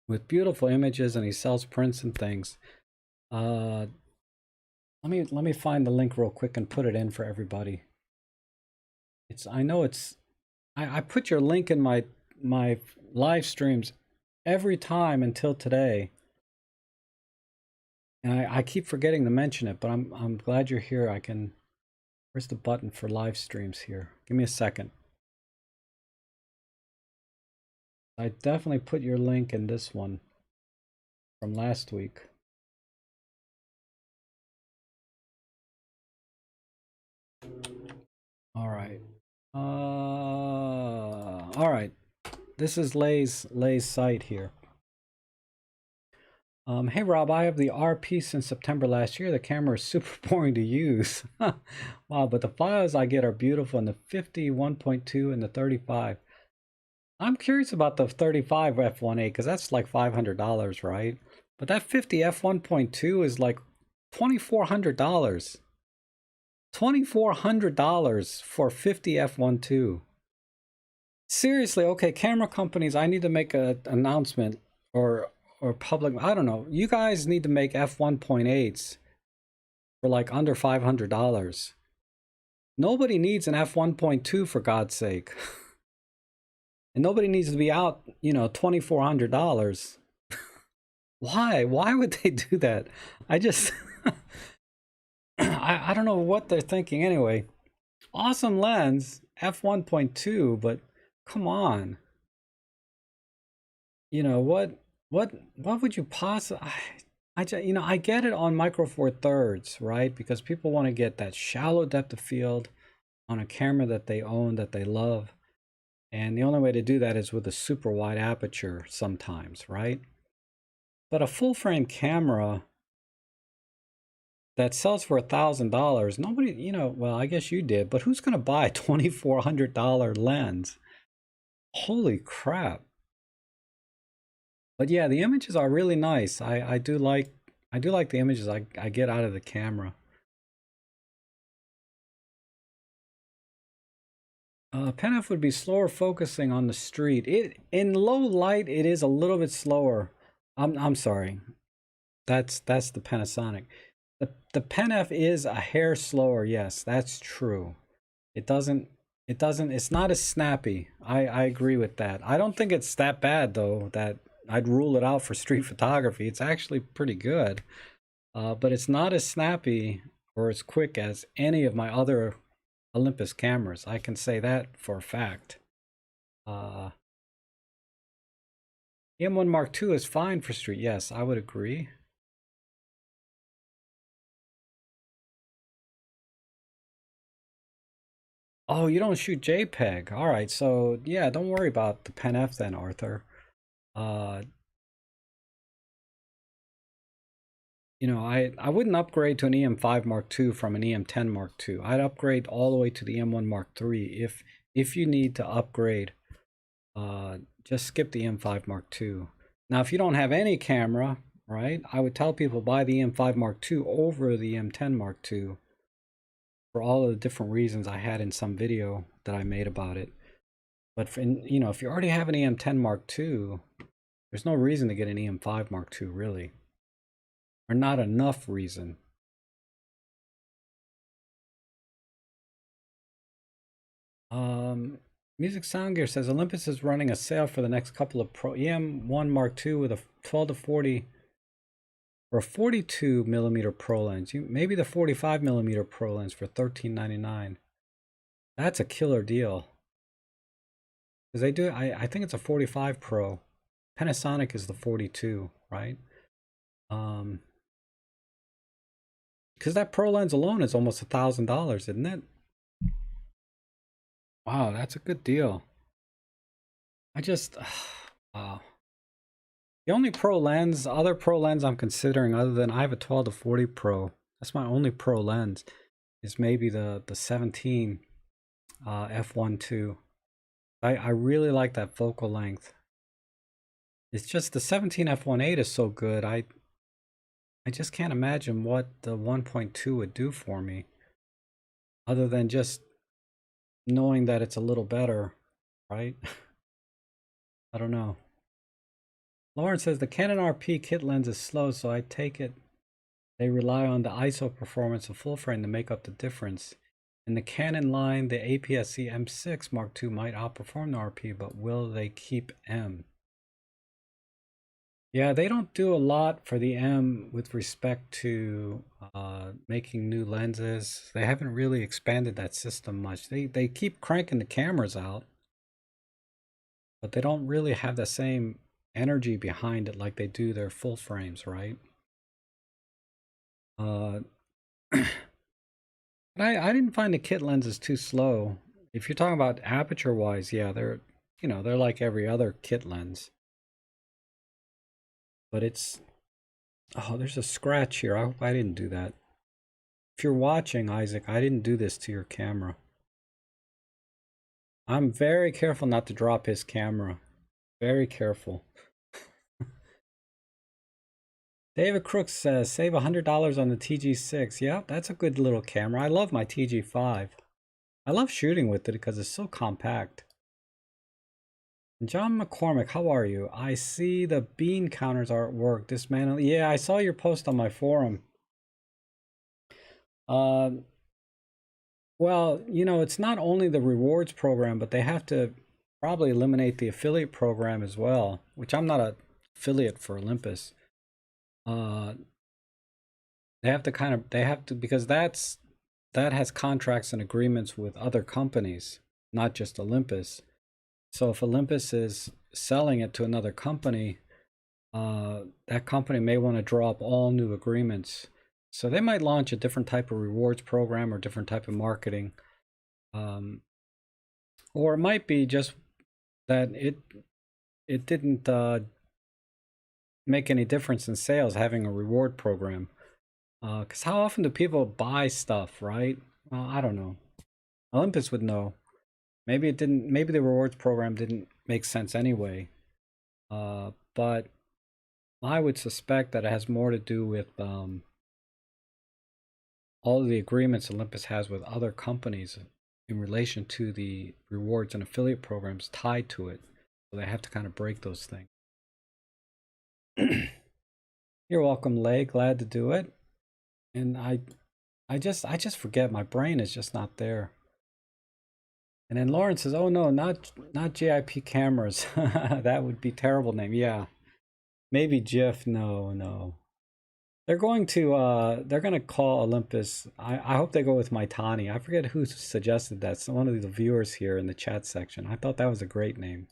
[SPEAKER 1] with beautiful images, and he sells prints and things. Let me find the link real quick and put it in for everybody. I put your link in my live streams every time until today. And I keep forgetting to mention it, but I'm glad you're here. Where's the button for live streams here? Give me a second. I definitely put your link in this one from last week. All right. All right. This is Lay's site here. Hey Rob, I have the RP since September last year. The camera is super boring to use. Wow, but the files I get are beautiful in the 50, 1.2, and the 35. I'm curious about the 35 f1.8 because that's like $500, right? But that 50 f1.2 is like $2,400. $2,400 for 50 f1.2. Seriously, okay, camera companies, I need to make an announcement or public, I don't know. You guys need to make f1.8s for like under $500. Nobody needs an f1.2 for God's sake. And nobody needs to be out, you know, $2,400. Why? Why would they do that? I just, I don't know what they're thinking anyway. Awesome lens, f1.2, but come on. You know, what would you possibly, you know, I get it on Micro Four Thirds, right? Because people want to get that shallow depth of field on a camera that they own, that they love. And the only way to do that is with a super wide aperture sometimes, right? But a full frame camera that sells for $1,000, nobody, you know, well, I guess you did, but who's going to buy a $2,400 lens? Holy crap. But yeah, the images are really nice. I do like the images I get out of the camera. Penf would be slower focusing on the street. In low light, it is a little bit slower. I'm sorry. That's the Panasonic. The Penf is a hair slower. Yes, that's true. It's not as snappy. I agree with that. I don't think it's that bad though that I'd rule it out for street photography. It's actually pretty good. But it's not as snappy or as quick as any of my other Olympus cameras. I can say that for a fact. M1 Mark II is fine for street. Yes, I would agree. Oh, you don't shoot JPEG. All right, so yeah, don't worry about the Pen F then, Arthur. You know, I wouldn't upgrade to an EM5 Mark II from an EM10 Mark II. I'd upgrade all the way to the M1 Mark III. If you need to upgrade, just skip the M5 Mark II. Now, if you don't have any camera, right? I would tell people buy the M5 Mark II over the M10 Mark II for all of the different reasons I had in some video that I made about it. But for, you know, if you already have an EM10 Mark II, there's no reason to get an EM5 Mark II, really. Or not enough reason. Music Sound Gear says Olympus is running a sale for the next couple of Pro EM1 Mark II with a 12 to 40 or a 42 millimeter Pro lens. Maybe the 45 millimeter Pro lens for $13.99. That's a killer deal. Because they do, I think it's a 45 Pro. Panasonic is the 42, right? Because that Pro lens alone is almost $1,000, isn't it? Wow, that's a good deal. I just, wow. The only other Pro lens I'm considering, other than I have a 12 to 40 Pro, that's my only Pro lens, is maybe the 17 f1.2. I really like that focal length. It's just the 17 f1.8 is so good. I just can't imagine what the 1.2 would do for me, other than just knowing that it's a little better, right? I don't know. Lauren says the Canon RP kit lens is slow, so I take it they rely on the ISO performance of full frame to make up the difference. In the Canon line, the APS-C M6 Mark II might outperform the RP, but will they keep M? Yeah, they don't do a lot for the M with respect to making new lenses. They haven't really expanded that system much. They keep cranking the cameras out, but they don't really have the same energy behind it like they do their full frames, right? But I didn't find the kit lenses too slow. If you're talking about aperture wise, yeah, they're they're like every other kit lens. But it's, oh, there's a scratch here. I hope I didn't do that. If you're watching, Isaac, I didn't do this to your camera. I'm very careful not to drop his camera. Very careful. David Crooks says, save $100 on the TG6. Yeah, that's a good little camera. I love my TG5. I love shooting with it because it's so compact. John McCormick, how are you? I see the bean counters are at work. Dismantle. Yeah, I saw your post on my forum. Well, it's not only the rewards program, but they have to probably eliminate the affiliate program as well, which I'm not an affiliate for Olympus. They have to because that has contracts and agreements with other companies, not just Olympus. So if Olympus is selling it to another company, that company may want to draw up all new agreements. So they might launch a different type of rewards program or different type of marketing. Or it might be just that it didn't make any difference in sales having a reward program. Because how often do people buy stuff, right? I don't know. Olympus would know. Maybe it didn't. Maybe the rewards program didn't make sense anyway. But I would suspect that it has more to do with all of the agreements Olympus has with other companies in relation to the rewards and affiliate programs tied to it. So they have to kind of break those things. You're welcome, Lay. Glad to do it. And I just forget. My brain is just not there. And then Lauren says, "Oh no, not GIP cameras. That would be terrible name." Yeah, maybe GIF. No. They're going to call Olympus. I hope they go with Mitani. I forget who suggested that. So one of the viewers here in the chat section. I thought that was a great name.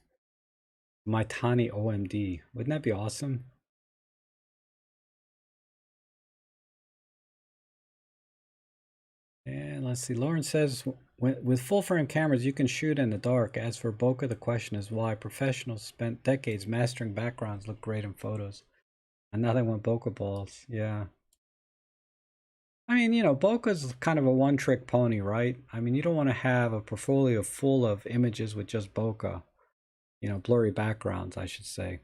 [SPEAKER 1] Mitani OMD. Wouldn't that be awesome? And let's see. Lauren says, with full frame cameras, you can shoot in the dark. As for bokeh, the question is why professionals spent decades mastering backgrounds look great in photos. And now they want bokeh balls. Yeah. I mean, bokeh's kind of a one-trick pony, right? I mean, you don't want to have a portfolio full of images with just bokeh. Blurry backgrounds, I should say.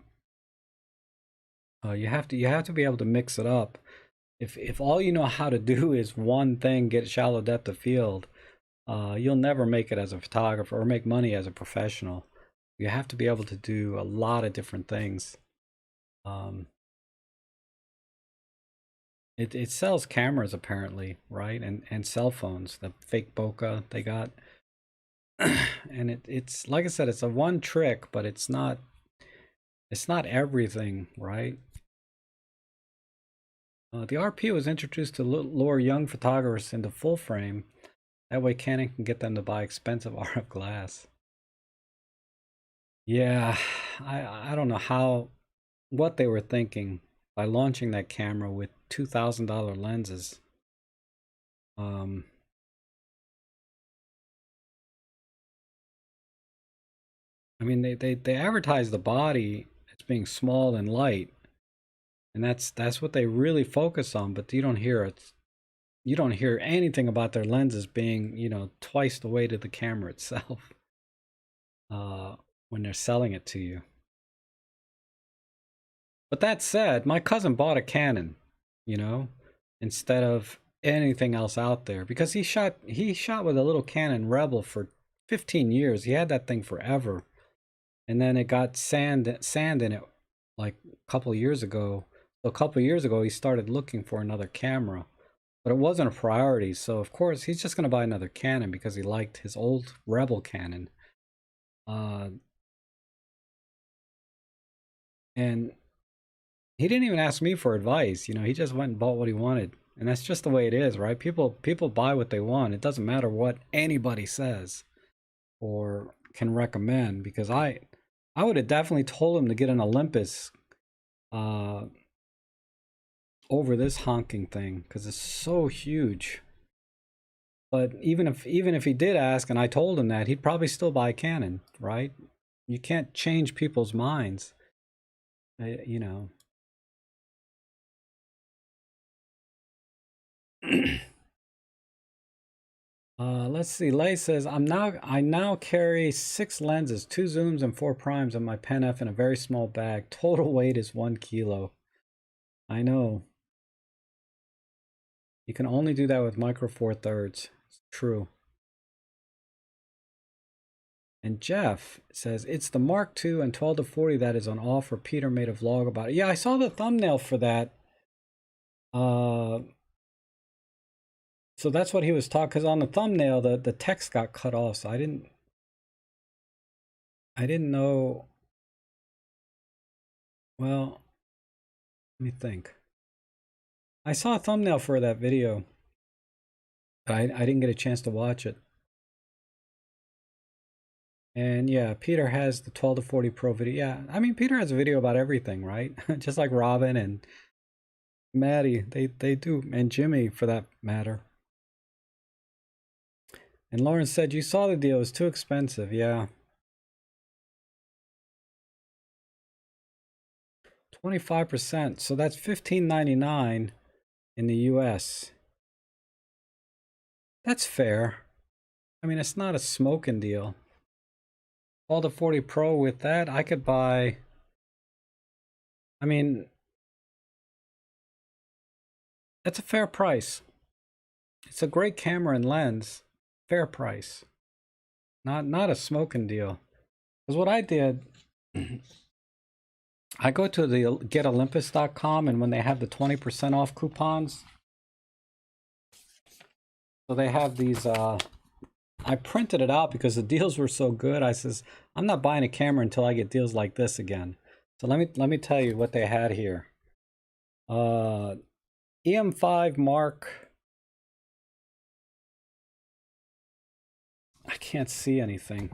[SPEAKER 1] You have to be able to mix it up. If all you know how to do is one thing, get shallow depth of field, you'll never make it as a photographer or make money as a professional. You have to be able to do a lot of different things. Um, it sells cameras apparently, right? And cell phones, the fake bokeh they got. And it's like I said, it's a one trick, but it's not everything, right? The RP was introduced to lure young photographers into full frame. That way Canon can get them to buy expensive RF glass. Yeah, I don't know what they were thinking by launching that camera with $2,000 lenses. Um, I mean, they advertise the body as being small and light, and that's what they really focus on. But you don't hear anything about their lenses being, twice the weight of the camera itself uh, when they're selling it to you. But that said, my cousin bought a Canon, you know, instead of anything else out there because he shot with a little Canon Rebel for 15 years. He had that thing forever. And then it got sand in it like a couple of years ago. So a couple of years ago he started looking for another camera. But it wasn't a priority, so of course he's just going to buy another Canon because he liked his old Rebel Canon. And he didn't even ask me for advice. He just went and bought what he wanted. And that's just the way it is, right? People buy what they want. It doesn't matter what anybody says or can recommend, because I would have definitely told him to get an Olympus over this honking thing because it's so huge. But even if he did ask and I told him that, he'd probably still buy Canon, right? You can't change people's minds, you know. Let's see. Lay says, I now carry 6 lenses, 2 zooms, and 4 primes on my Pen F in a very small bag. Total weight is 1 kilo. I know. You can only do that with Micro Four Thirds. It's true. And Jeff says, it's the Mark II and 12 to 40 that is on offer. Peter made a vlog about it. Yeah, I saw the thumbnail for that. So that's what he was talking, because on the thumbnail the text got cut off, so I didn't know. Well, let me think. I saw a thumbnail for that video, but I didn't get a chance to watch it. And yeah, Peter has the 12 to 40 Pro video. Yeah, I mean, Peter has a video about everything, right? Just like Robin and Maddie, they do, and Jimmy for that matter. And Lawrence said, you saw the deal, it was too expensive. Yeah. 25%, so that's $15.99 in the US. That's fair. I mean, it's not a smoking deal. All the 40 Pro with that, I could buy. I mean, that's a fair price. It's a great camera and lens. Fair price. Not a smoking deal. Because what I did, I go to the getolympus.com, and when they have the 20% off coupons, so they have these, I printed it out because the deals were so good. I says, I'm not buying a camera until I get deals like this again. So let me tell you what they had here. EM5 Mark. I can't see anything.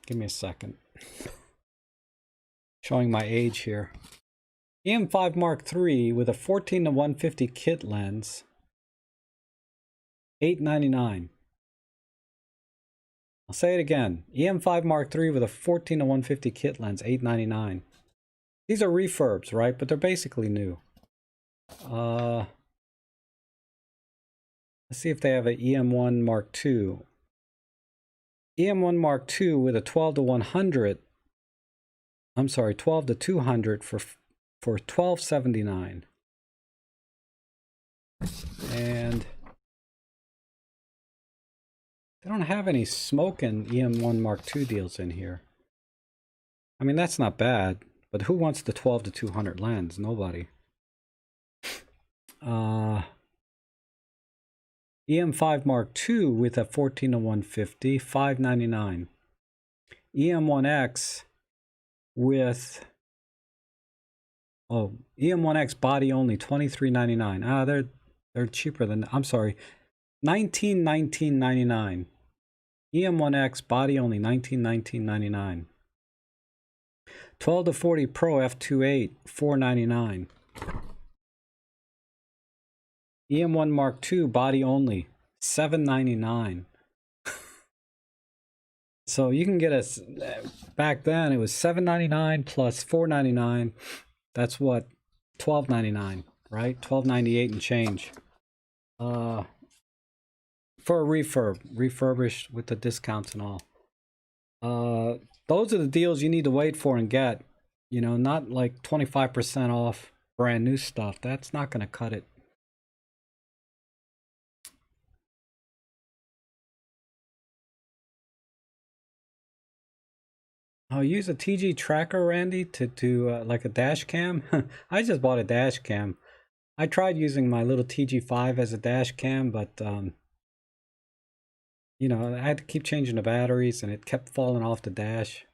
[SPEAKER 1] Give me a second. Showing my age here. EM5 Mark III with a 14 to 150 kit lens. $8.99. I'll say it again. EM5 Mark III with a 14 to 150 kit lens. $8.99. These are refurbs, right? But they're basically new. Let's see if they have an EM1 Mark II. EM1 Mark II with a 12 to 100. I'm sorry, 12 to 200 for for $12.79. And they don't have any smoking EM1 Mark II deals in here. I mean, that's not bad, but who wants the 12 to 200 lens? Nobody. EM5 Mark II with a 14 to 150, $5.99. EM1X with EM1X body only, $23.99. Ah, they're cheaper than, I'm sorry, $19.99. EM1X body only, $19.99. 12 to 40 Pro f2.8, $4.99. EM1 Mark II body only, $7.99. So you can get us, back then it was $7.99 plus $4.99. That's what, $12.99, right? $12.98 and change. For a refurbished with the discounts and all. Those are the deals you need to wait for and get. You know, not like 25% off brand new stuff. That's not going to cut it. I'll use a TG tracker, Randy, to do like a dash cam. I just bought a dash cam. I tried using my little TG5 as a dash cam, but you know, I had to keep changing the batteries and it kept falling off the dash.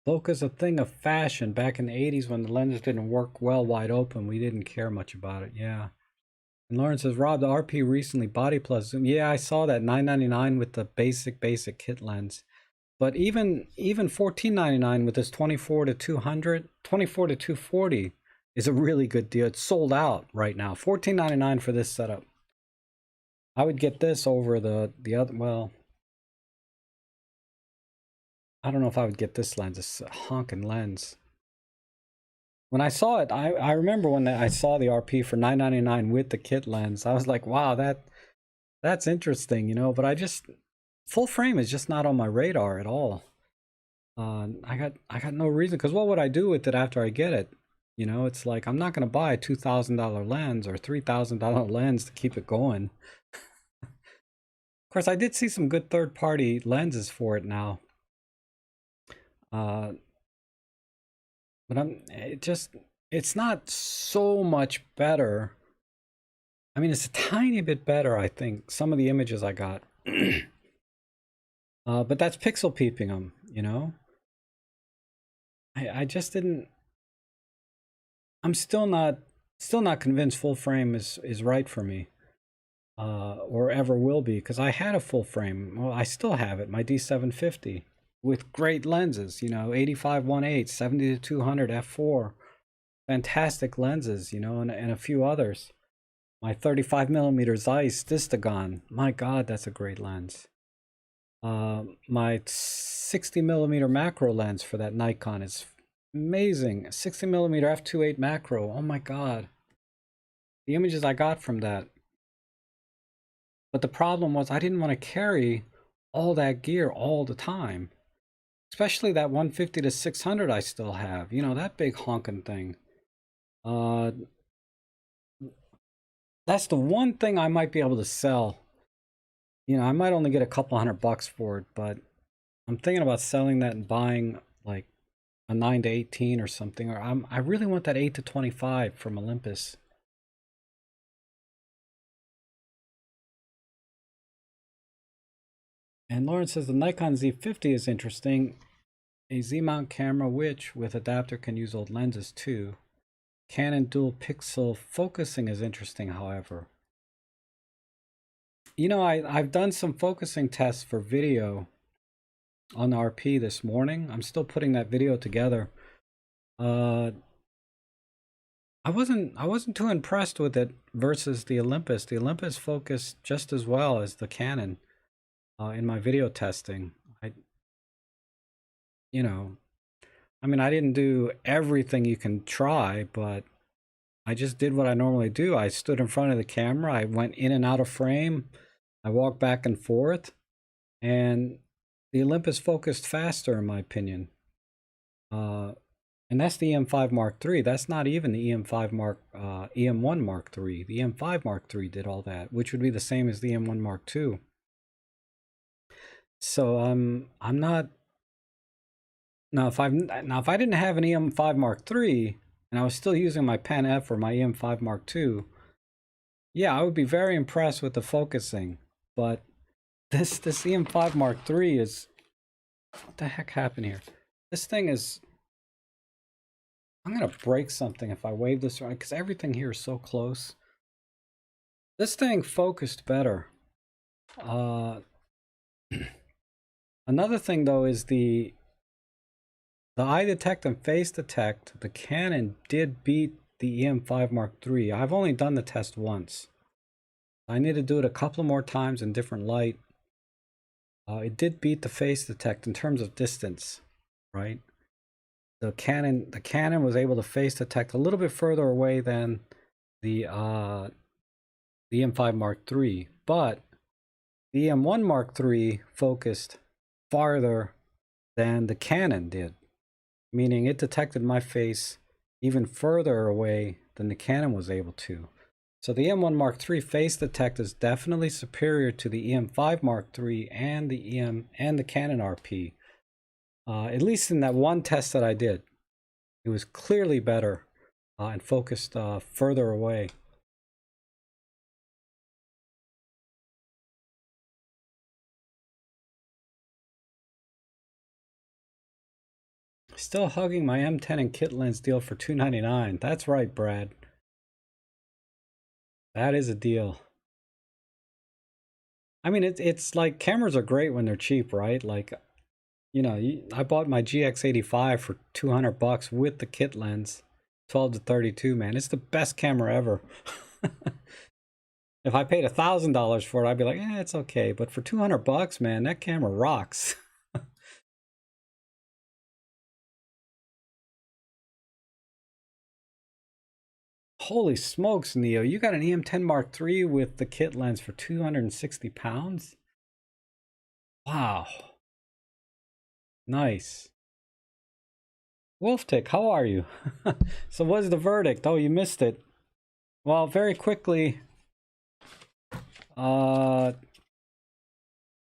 [SPEAKER 1] Focus a thing of fashion. Back in the 80s when the lenses didn't work well wide open, we didn't care much about it. Yeah. And Lauren says, Rob, the RP recently body plus zoom. Yeah, I saw that, $9.99 with the basic kit lens. But even $14.99 with this 24 to 200, 24 to 240 is a really good deal. It's sold out right now. $14.99 for this setup. I would get this over the other, well, I don't know if I would get this lens. It's a honking lens. When I saw it, I remember when I saw the RP for $9.99 with the kit lens, I was like, wow, that's interesting, you know, but I just, full frame is just not on my radar at all. I got no reason, because what would I do with it after I get it? You know, it's like, I'm not going to buy a $2,000 lens or $3,000 lens to keep it going. Of course, I did see some good third-party lenses for it now. But it's not so much better. I mean, it's a tiny bit better, I think, some of the images I got. But that's pixel peeping them, you know? I just didn't, I'm still not convinced full frame is right for me. Or ever will be, because I had a full frame. Well, I still have it, my D750, with great lenses, you know, 85-1.8, 70 to 200 f4, fantastic lenses, you know, and a few others. My 35mm Zeiss Distagon, my God, that's a great lens. My 60mm macro lens for that Nikon is amazing. 60mm f2.8 macro, oh my God. The images I got from that. But the problem was I didn't want to carry all that gear all the time. Especially that 150 to 600 I still have. You know, that big honking thing. That's the one thing I might be able to sell. You know, I might only get a couple $100 for it, but I'm thinking about selling that and buying like a 9 to 18 or something. Or I really want that 8 to 25 from Olympus. And Lauren says the Nikon Z50 is interesting. A Z-mount camera which with adapter can use old lenses too. Canon dual pixel focusing is interesting, however. You know, I've done some focusing tests for video on the RP this morning. I'm still putting that video together. I wasn't too impressed with it versus the Olympus. The Olympus focused just as well as the Canon in my video testing. You know, I mean, I didn't do everything you can try, but I just did what I normally do. I stood in front of the camera. I went in and out of frame. I walked back and forth. And the Olympus focused faster, in my opinion. And that's the EM5 Mark III. That's not even the EM1 Mark III. The EM5 Mark III did all that, which would be the same as the EM1 Mark II. So I'm not now if I didn't have an EM5 Mark III and I was still using my Pen F or my EM5 Mark II, yeah, I would be very impressed with the focusing. But this EM5 Mark III is, what the heck happened here? This thing is, I'm gonna break something if I wave this around because everything here is so close. This thing focused better. Another thing though is the eye detect and face detect. The Canon did beat the EM5 Mark III. I've only done the test once. I need to do it a couple more times in different light. It did beat the face detect in terms of distance, right? The Canon was able to face detect a little bit further away than the EM5 Mark III, but the EM1 Mark III focused farther than the Canon did, meaning it detected my face even further away than the Canon was able to. So the EM1 Mark III face detect is definitely superior to the EM5 Mark III and the Canon RP. At least in that one test that I did, it was clearly better and focused further away. Still hugging my M10 and kit lens deal for $299. That's right, Brad. That is a deal. I mean, it's like cameras are great when they're cheap, right? Like, you know, I bought my GX85 for 200 bucks with the kit lens, 12 to 32, man. It's the best camera ever. If I paid $1,000 for it, I'd be like, it's okay. But for 200 bucks, man, that camera rocks. Holy smokes, Neo. You got an EM10 Mark III with the kit lens for 260 pounds? Wow. Nice. Wolftick, how are you? So what's the verdict? Oh, you missed it. Well, very quickly, there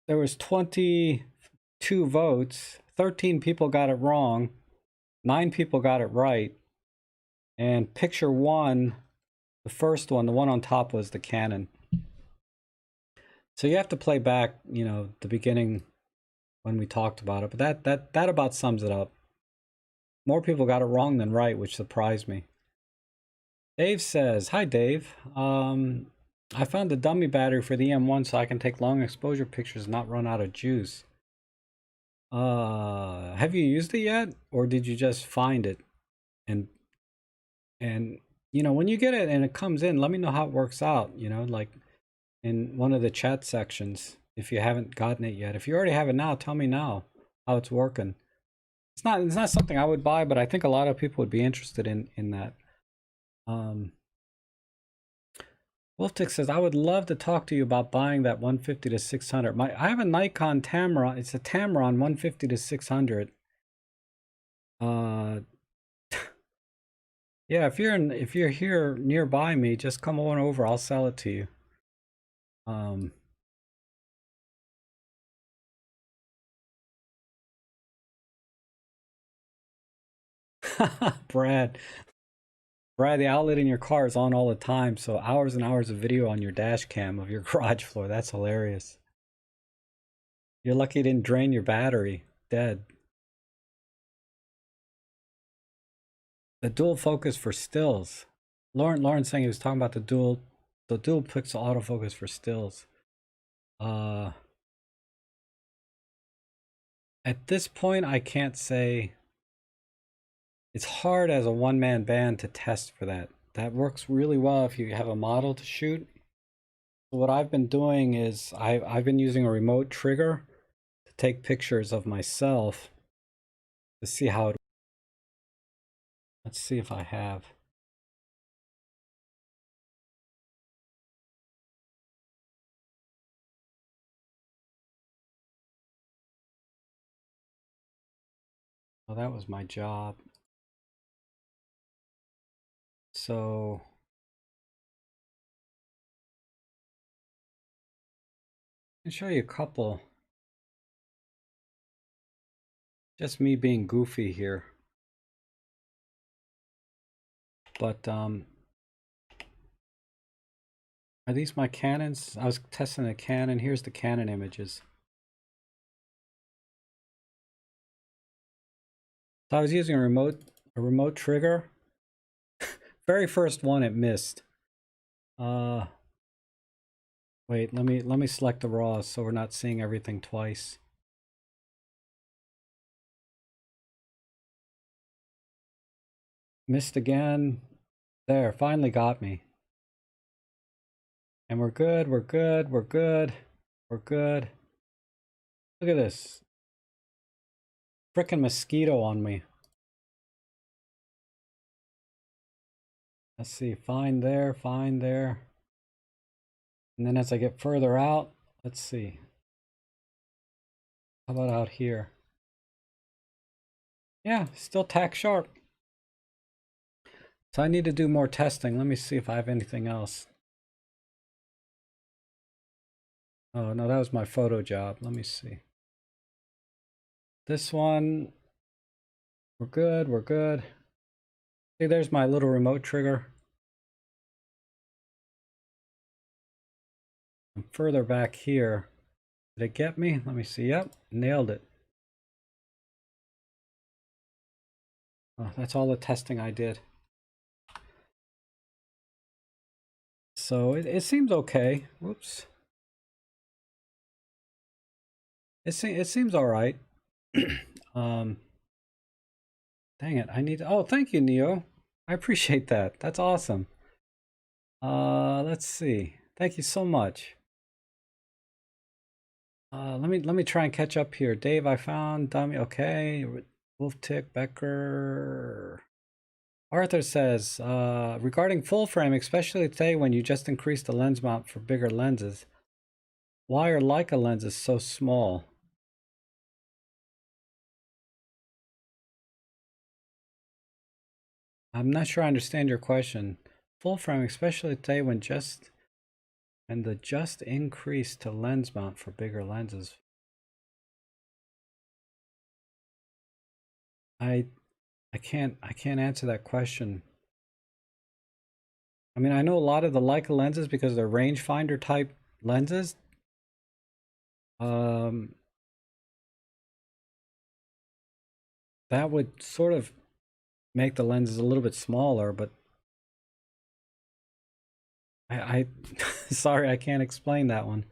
[SPEAKER 1] was 22 votes. 13 people got it wrong. 9 people got it right. And picture one, the first one, the one on top was the Canon. So you have to play back, you know, the beginning when we talked about it. But that about sums it up. More people got it wrong than right, which surprised me. Dave says, hi, Dave. I found the dummy battery for the M1 so I can take long exposure pictures and not run out of juice. Have you used it yet? Or did you just find it? And you know, when you get it and it comes in, let me know how it works out, you know, like in one of the chat sections if you haven't gotten it yet. If you already have it now, tell me now how it's working. It's not something I would buy, but I think a lot of people would be interested in that. Wolftick says, I would love to talk to you about buying that 150 to 600. I have a Nikon Tamron. It's a Tamron 150 to 600. Yeah, if you're here nearby me, just come on over. I'll sell it to you. Brad, the outlet in your car is on all the time, so hours and hours of video on your dash cam of your garage floor. That's hilarious. You're lucky it didn't drain your battery. Dead. The dual focus for stills. Lauren saying he was talking about the dual pixel autofocus for stills. At this point, I can't say. It's hard as a one-man band to test for that. That works really well if you have a model to shoot. So what I've been doing is I've been using a remote trigger to take pictures of myself to see how it. Let's see if I have. Well, that was my job. So I can show you a couple. Just me being goofy here. But are these my Canons? I was testing a Canon. Here's the Canon images. So I was using a remote trigger. Very first one it missed. Wait, let me select the RAWs so we're not seeing everything twice. Missed again. There, finally got me. And we're good, we're good, we're good, we're good. Look at this. Frickin' mosquito on me. Let's see, fine there, fine there. And then as I get further out, let's see. How about out here? Yeah, still tack sharp. So I need to do more testing. Let me see if I have anything else. Oh, no, that was my photo job. Let me see. This one, we're good, we're good. See, there's my little remote trigger. I'm further back here. Did it get me? Let me see. Yep, nailed it. Oh, that's all the testing I did. So it seems okay. Whoops. It seems all right. Dang it, I need to, oh, thank you, Neo. I appreciate that. That's awesome. Let's see. Thank you so much. Let me try and catch up here. Dave, I found dummy. Okay. Wolf Tick Becker. Arthur says, regarding full frame, especially today when you just increased the lens mount for bigger lenses, why are Leica lenses so small? I'm not sure I understand your question. Full frame, especially today when the just increase to lens mount for bigger lenses. I can't answer that question. I mean, I know a lot of the Leica lenses because they're rangefinder type lenses. That would sort of make the lenses a little bit smaller, but I sorry, I can't explain that one.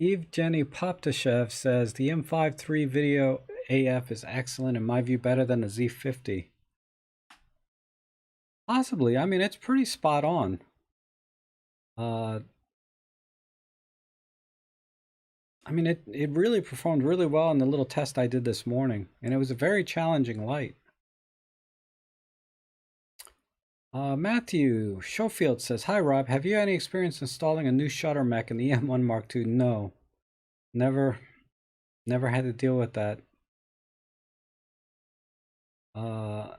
[SPEAKER 1] Evgeny Poptashev says the M5 video AF is excellent, in my view, better than the Z50. Possibly. I mean, it's pretty spot on. I mean, it really performed really well in the little test I did this morning, and it was a very challenging light. Matthew Schofield says, hi Rob, have you any experience installing a new shutter mech in the EM1 Mark II? No, never had to deal with that. Trying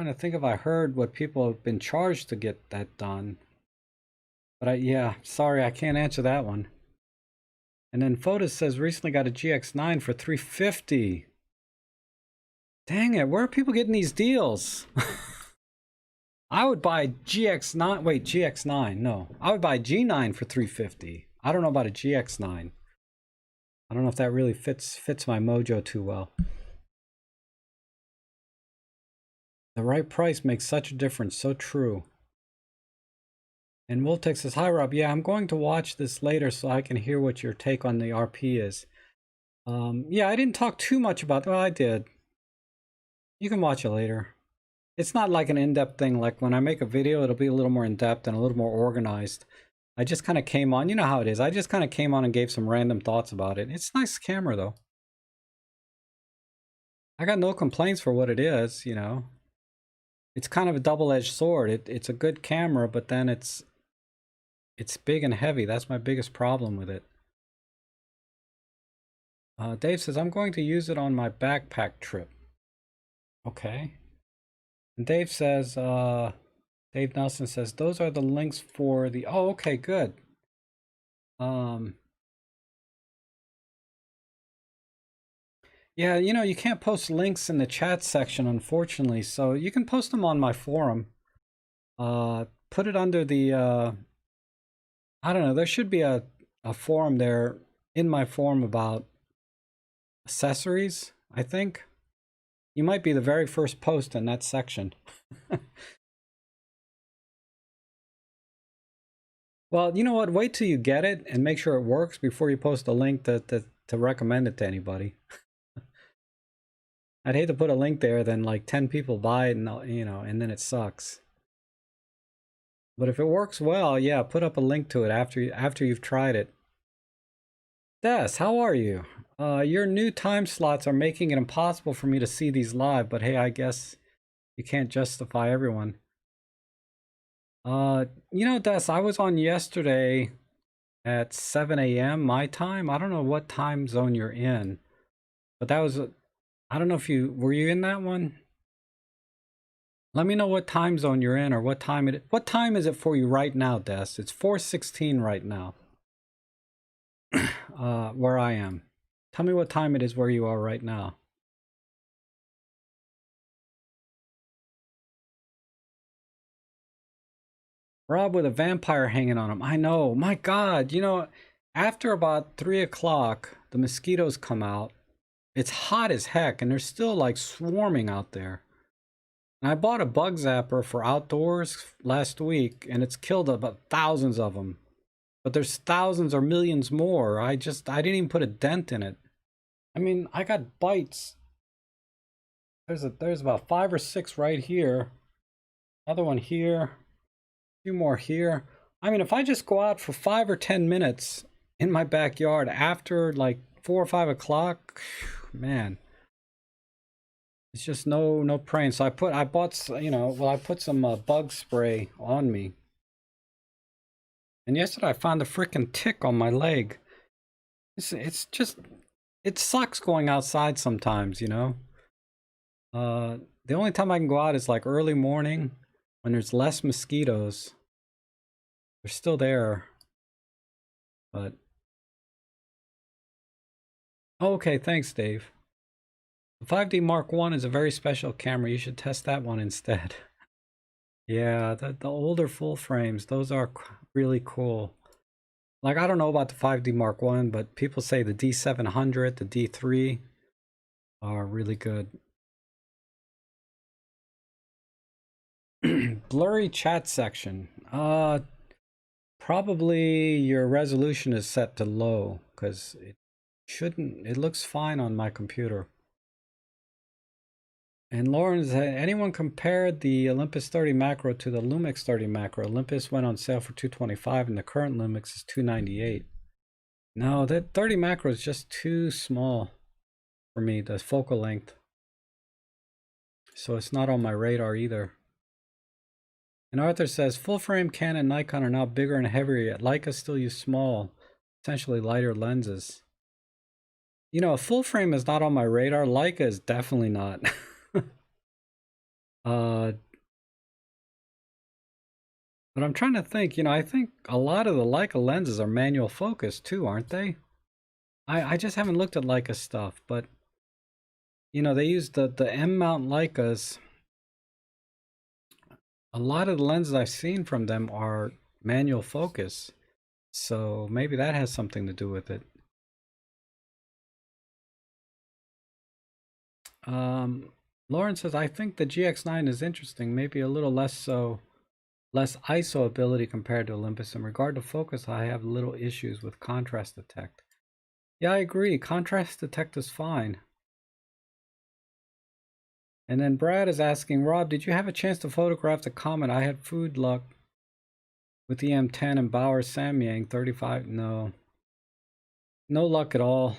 [SPEAKER 1] to think if I heard what people have been charged to get that done. But yeah, sorry, I can't answer that one. And then Fotis says recently got a GX9 for $350. Dang it, where are people getting these deals? I would buy GX9, wait, GX9, no. I would buy G9 for $350. I don't know about a GX9. I don't know if that really fits my mojo too well. The right price makes such a difference, so true. And Woltech says, hi Rob, yeah, I'm going to watch this later so I can hear what your take on the RP is. Yeah, I didn't talk too much about, well, I did. You can watch it later. It's not like an in-depth thing. Like when I make a video, it'll be a little more in-depth and a little more organized. I just kind of came on, you know how it is. I just kind of came on and gave some random thoughts about it. It's a nice camera though. I got no complaints for what it is, you know. It's kind of a double-edged sword. It's a good camera, but then it's It's big and heavy. That's my biggest problem with it. Dave says, I'm going to use it on my backpack trip. Okay. And Dave says, Dave Nelson says, those are the links for the, oh, okay, good. Yeah, you know, you can't post links in the chat section, unfortunately, so you can post them on my forum. Put it under the, I don't know, there should be a forum there in my forum about accessories, I think. You might be the very first post in that section. Well, you know what? Wait till you get it and make sure it works before you post a link to recommend it to anybody. I'd hate to put a link there, then like 10 people buy it, and you know, and then it sucks. But if it works well, yeah, put up a link to it after you've tried it. Des, how are you? Your new time slots are making it impossible for me to see these live, but hey, I guess you can't justify everyone. You know, Des, I was on yesterday at 7 a.m. my time. I don't know what time zone you're in, but that was, I don't know if were you in that one? Let me know what time zone you're in, or what time is it for you right now, Des? It's 4:16 right now. Where I am. Tell me what time it is where you are right now. Rob with a vampire hanging on him. I know. My God. You know, after about 3 o'clock, the mosquitoes come out. It's hot as heck, and they're still like swarming out there. And I bought a bug zapper for outdoors last week, and it's killed about thousands of them. But there's thousands or millions more. I didn't even put a dent in it. I mean, I got bites. There's about 5 or 6 right here. Another one here. A few more here. I mean, if I just go out for 5 or 10 minutes in my backyard after like 4 or 5 o'clock, man, it's just no praying. So I bought, you know, well, I put some bug spray on me. And yesterday I found a freaking tick on my leg. It's just, it sucks going outside sometimes, you know. The only time I can go out is like early morning when there's less mosquitoes. They're still there, but oh, okay, thanks, Dave. The 5D Mark I is a very special camera. You should test that one instead. Yeah, the older full frames, those are really cool. Like, I don't know about the 5D Mark I, but people say the D700, the D3 are really good. Blurry chat section. Probably your resolution is set to low, because it looks fine on my computer. And Lauren, has anyone compared the Olympus 30 macro to the Lumix 30 macro? Olympus went on sale for $225 and the current Lumix is $298. No, that 30 macro is just too small for me, the focal length. So it's not on my radar either. And Arthur says, full frame Canon, Nikon are now bigger and heavier, yet Leica still use small, essentially lighter lenses. You know, a full frame is not on my radar. Leica is definitely not. But I'm trying to think, you know, I think a lot of the Leica lenses are manual focus too, aren't they? I just haven't looked at Leica stuff, but you know, they use the M mount Leicas. A lot of the lenses I've seen from them are manual focus. So maybe that has something to do with it. Lauren says, I think the GX9 is interesting, maybe a little less ISO ability compared to Olympus. In regard to focus, I have little issues with contrast detect. Yeah, I agree. Contrast detect is fine. And then Brad is asking, Rob, did you have a chance to photograph the comet? I had food luck with the M10 and Bauer Samyang 35. No luck at all.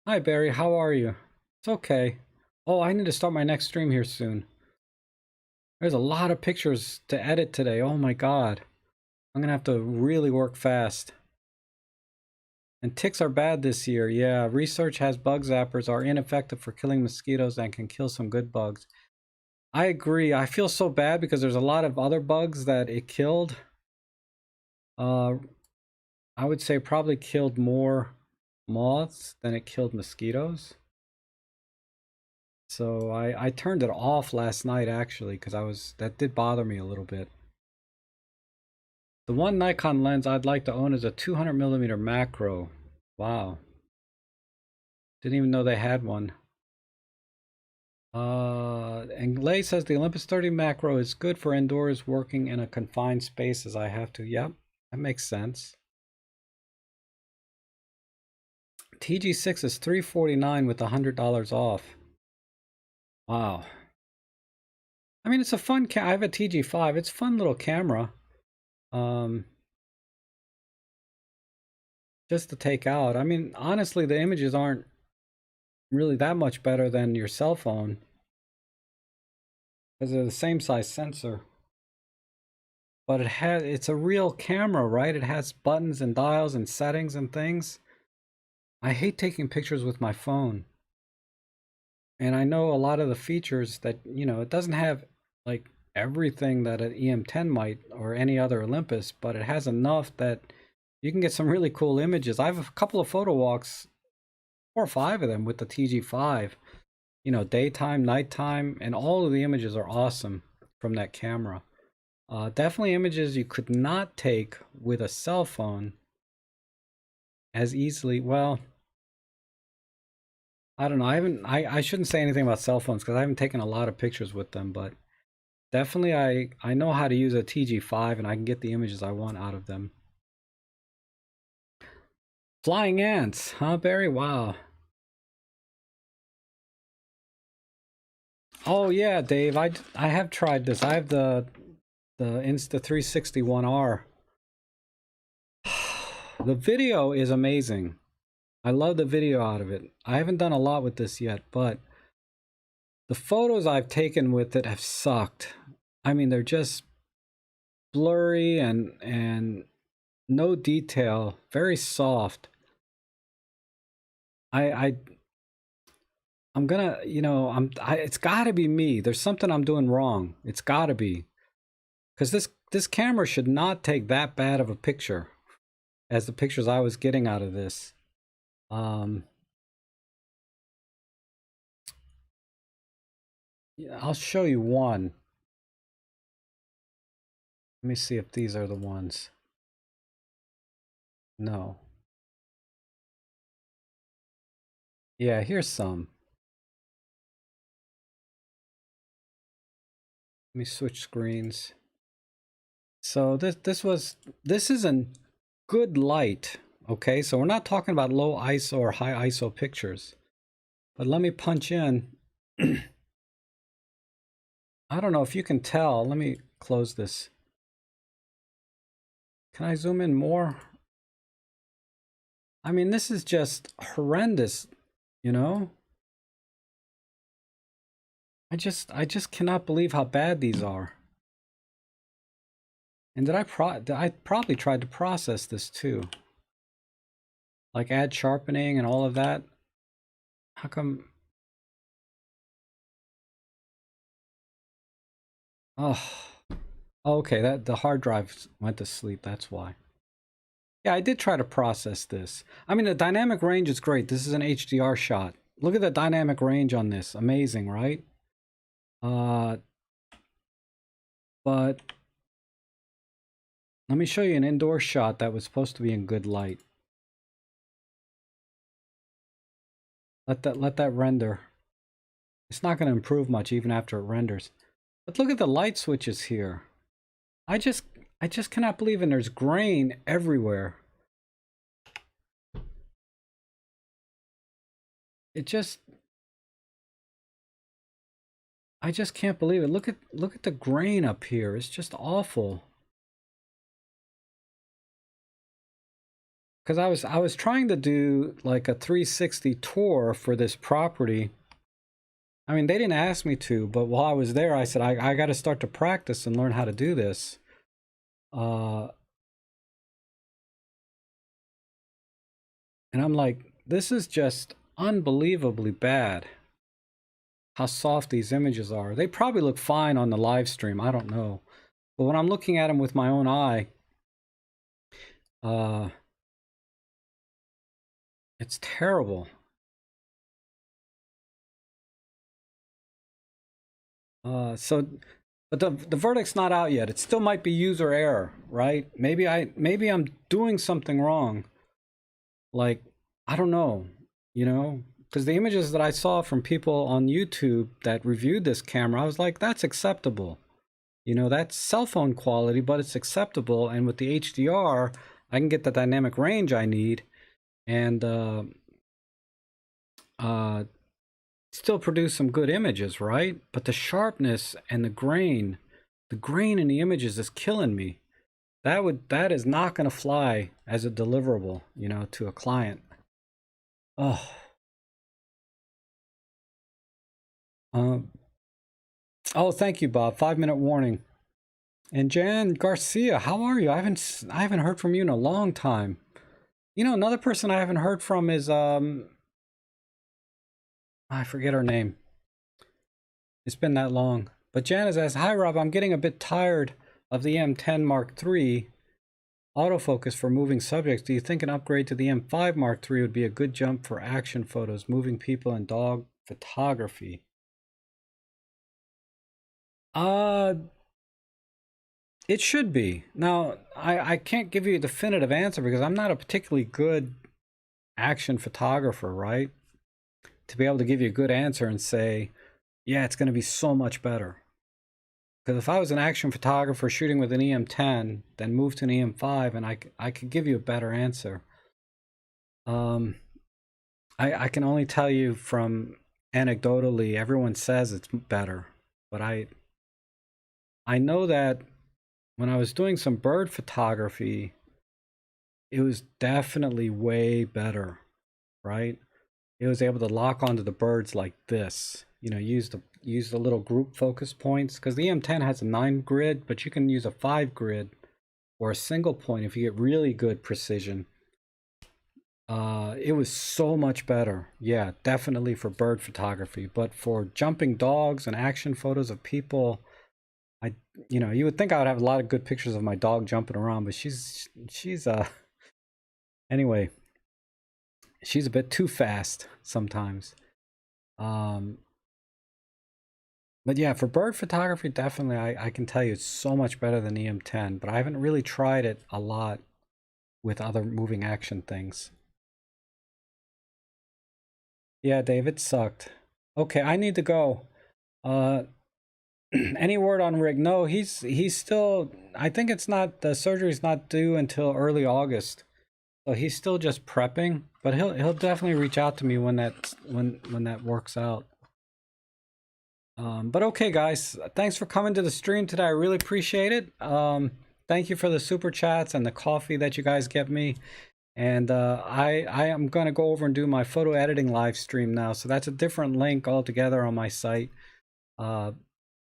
[SPEAKER 1] Hi, Barry. How are you? It's okay. Oh, I need to start my next stream here soon. There's a lot of pictures to edit today. Oh my God. I'm gonna have to really work fast. And ticks are bad this year. Yeah, research has bug zappers are ineffective for killing mosquitoes and can kill some good bugs. I agree. I feel so bad because there's a lot of other bugs that it killed. I would say probably killed more moths than it killed mosquitoes. So I turned it off last night actually because that did bother me a little bit. The one Nikon lens I'd like to own is a 200mm macro. Wow. Didn't even know they had one. And Lay says the Olympus 30 macro is good for indoors working in a confined space as I have to. Yep, that makes sense. TG6 is $349 with $100 off. Wow. I mean, it's a fun I have a TG5. It's a fun little camera. Just to take out. I mean, honestly, the images aren't really that much better than your cell phone because they're the same size sensor. But it's a real camera, right? It has buttons and dials and settings and things. I hate taking pictures with my phone. And I know a lot of the features that, it doesn't have like everything that an EM10 might or any other Olympus, but it has enough that you can get some really cool images. I have a couple of photo walks, 4 or 5 of them with the TG5, daytime, nighttime, and all of the images are awesome from that camera. Definitely images you could not take with a cell phone as easily. Well, I don't know. I shouldn't say anything about cell phones because I haven't taken a lot of pictures with them, but definitely I know how to use a TG5 and I can get the images I want out of them. Flying ants, huh, Barry? Wow. Oh yeah, Dave. I have tried this. I have the Insta360 The video is amazing. I love the video out of it. I haven't done a lot with this yet, but the photos I've taken with it have sucked. I mean, they're just blurry and no detail, very soft. I'm gonna, it's gotta be me. There's something I'm doing wrong. It's gotta be. Because this camera should not take that bad of a picture as the pictures I was getting out of this. Yeah, I'll show you one. Let me see if these are the ones. No. Yeah, here's some. Let me switch screens. So this is a good light, okay? So we're not talking about low ISO or high ISO pictures. But let me punch in. I don't know if you can tell. Let me close this. Can I zoom in more? I mean, this is just horrendous, you know? I just cannot believe how bad these are. And I probably tried to process this too. Like add sharpening and all of that. How come? Oh, okay, that the hard drive went to sleep, that's why. Yeah, I did try to process this. I mean, the dynamic range is great. This is an HDR shot. Look at the dynamic range on this. Amazing, right? But let me show you an indoor shot that was supposed to be in good light. Let that render. It's not going to improve much even after it renders. But look at the light switches here. I just cannot believe it. There's grain everywhere. I just can't believe it. Look at the grain up here. It's just awful. Because I was trying to do like a 360 tour for this property. I mean, they didn't ask me to, but while I was there, I said, I got to start to practice and learn how to do this. And I'm like, this is just unbelievably bad how soft these images are. They probably look fine on the live stream. I don't know. But when I'm looking at them with my own eye, it's terrible. But the verdict's not out yet. It still might be user error, right? Maybe I'm doing something wrong. Like, I don't know, you know, because the images that I saw from people on YouTube that reviewed this camera, I was like, that's acceptable. You know, that's cell phone quality, but it's acceptable. And with the HDR, I can get the dynamic range I need and still produce some good images, right? But the sharpness and the grain in the images is killing me. That is not going to fly as a deliverable, you know, to a client. Oh. Oh, thank you, Bob. 5-minute warning. And Jan Garcia, how are you? I haven't heard from you in a long time. You know, another person I haven't heard from is I forget her name. It's been that long. But Jan has asked, "Hi Rob, I'm getting a bit tired of the M10 Mark III autofocus for moving subjects. Do you think an upgrade to the M5 Mark III would be a good jump for action photos, moving people, and dog photography?" It should be. Now, I can't give you a definitive answer because I'm not a particularly good action photographer, right? To be able to give you a good answer and say, yeah, it's going to be so much better. Because if I was an action photographer shooting with an EM10, then move to an EM5, and I could give you a better answer. I can only tell you from anecdotally, everyone says it's better. But I know that when I was doing some bird photography, it was definitely way better, right? It was able to lock onto the birds like this, you know, use the little group focus points, because the EM10 has a 9 grid, but you can use a 5 grid or a single point if you get really good precision. It was so much better. Yeah, definitely for bird photography, but for jumping dogs and action photos of people, you know, you would think I would have a lot of good pictures of my dog jumping around, but she's anyway, she's a bit too fast sometimes. But yeah, for bird photography, definitely, I can tell you it's so much better than EM10, but I haven't really tried it a lot with other moving action things. Yeah, Dave, it sucked. Okay, I need to go. Any word on Rick? No, he's still, I think it's not, the surgery's not due until early August. So he's still just prepping, but he'll definitely reach out to me when that works out. But okay, guys, thanks for coming to the stream today. I really appreciate it. Thank you for the super chats and the coffee that you guys get me. And I am going to go over and do my photo editing live stream now. So that's a different link altogether on my site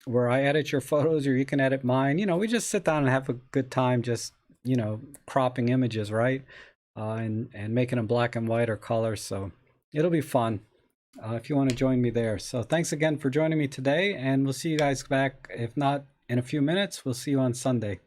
[SPEAKER 1] where I edit your photos, or you can edit mine. You know, we just sit down and have a good time just, you know, cropping images, right? And making them black and white or color. So it'll be fun if you want to join me there. So thanks again for joining me today, and we'll see you guys back. If not in a few minutes, we'll see you on Sunday.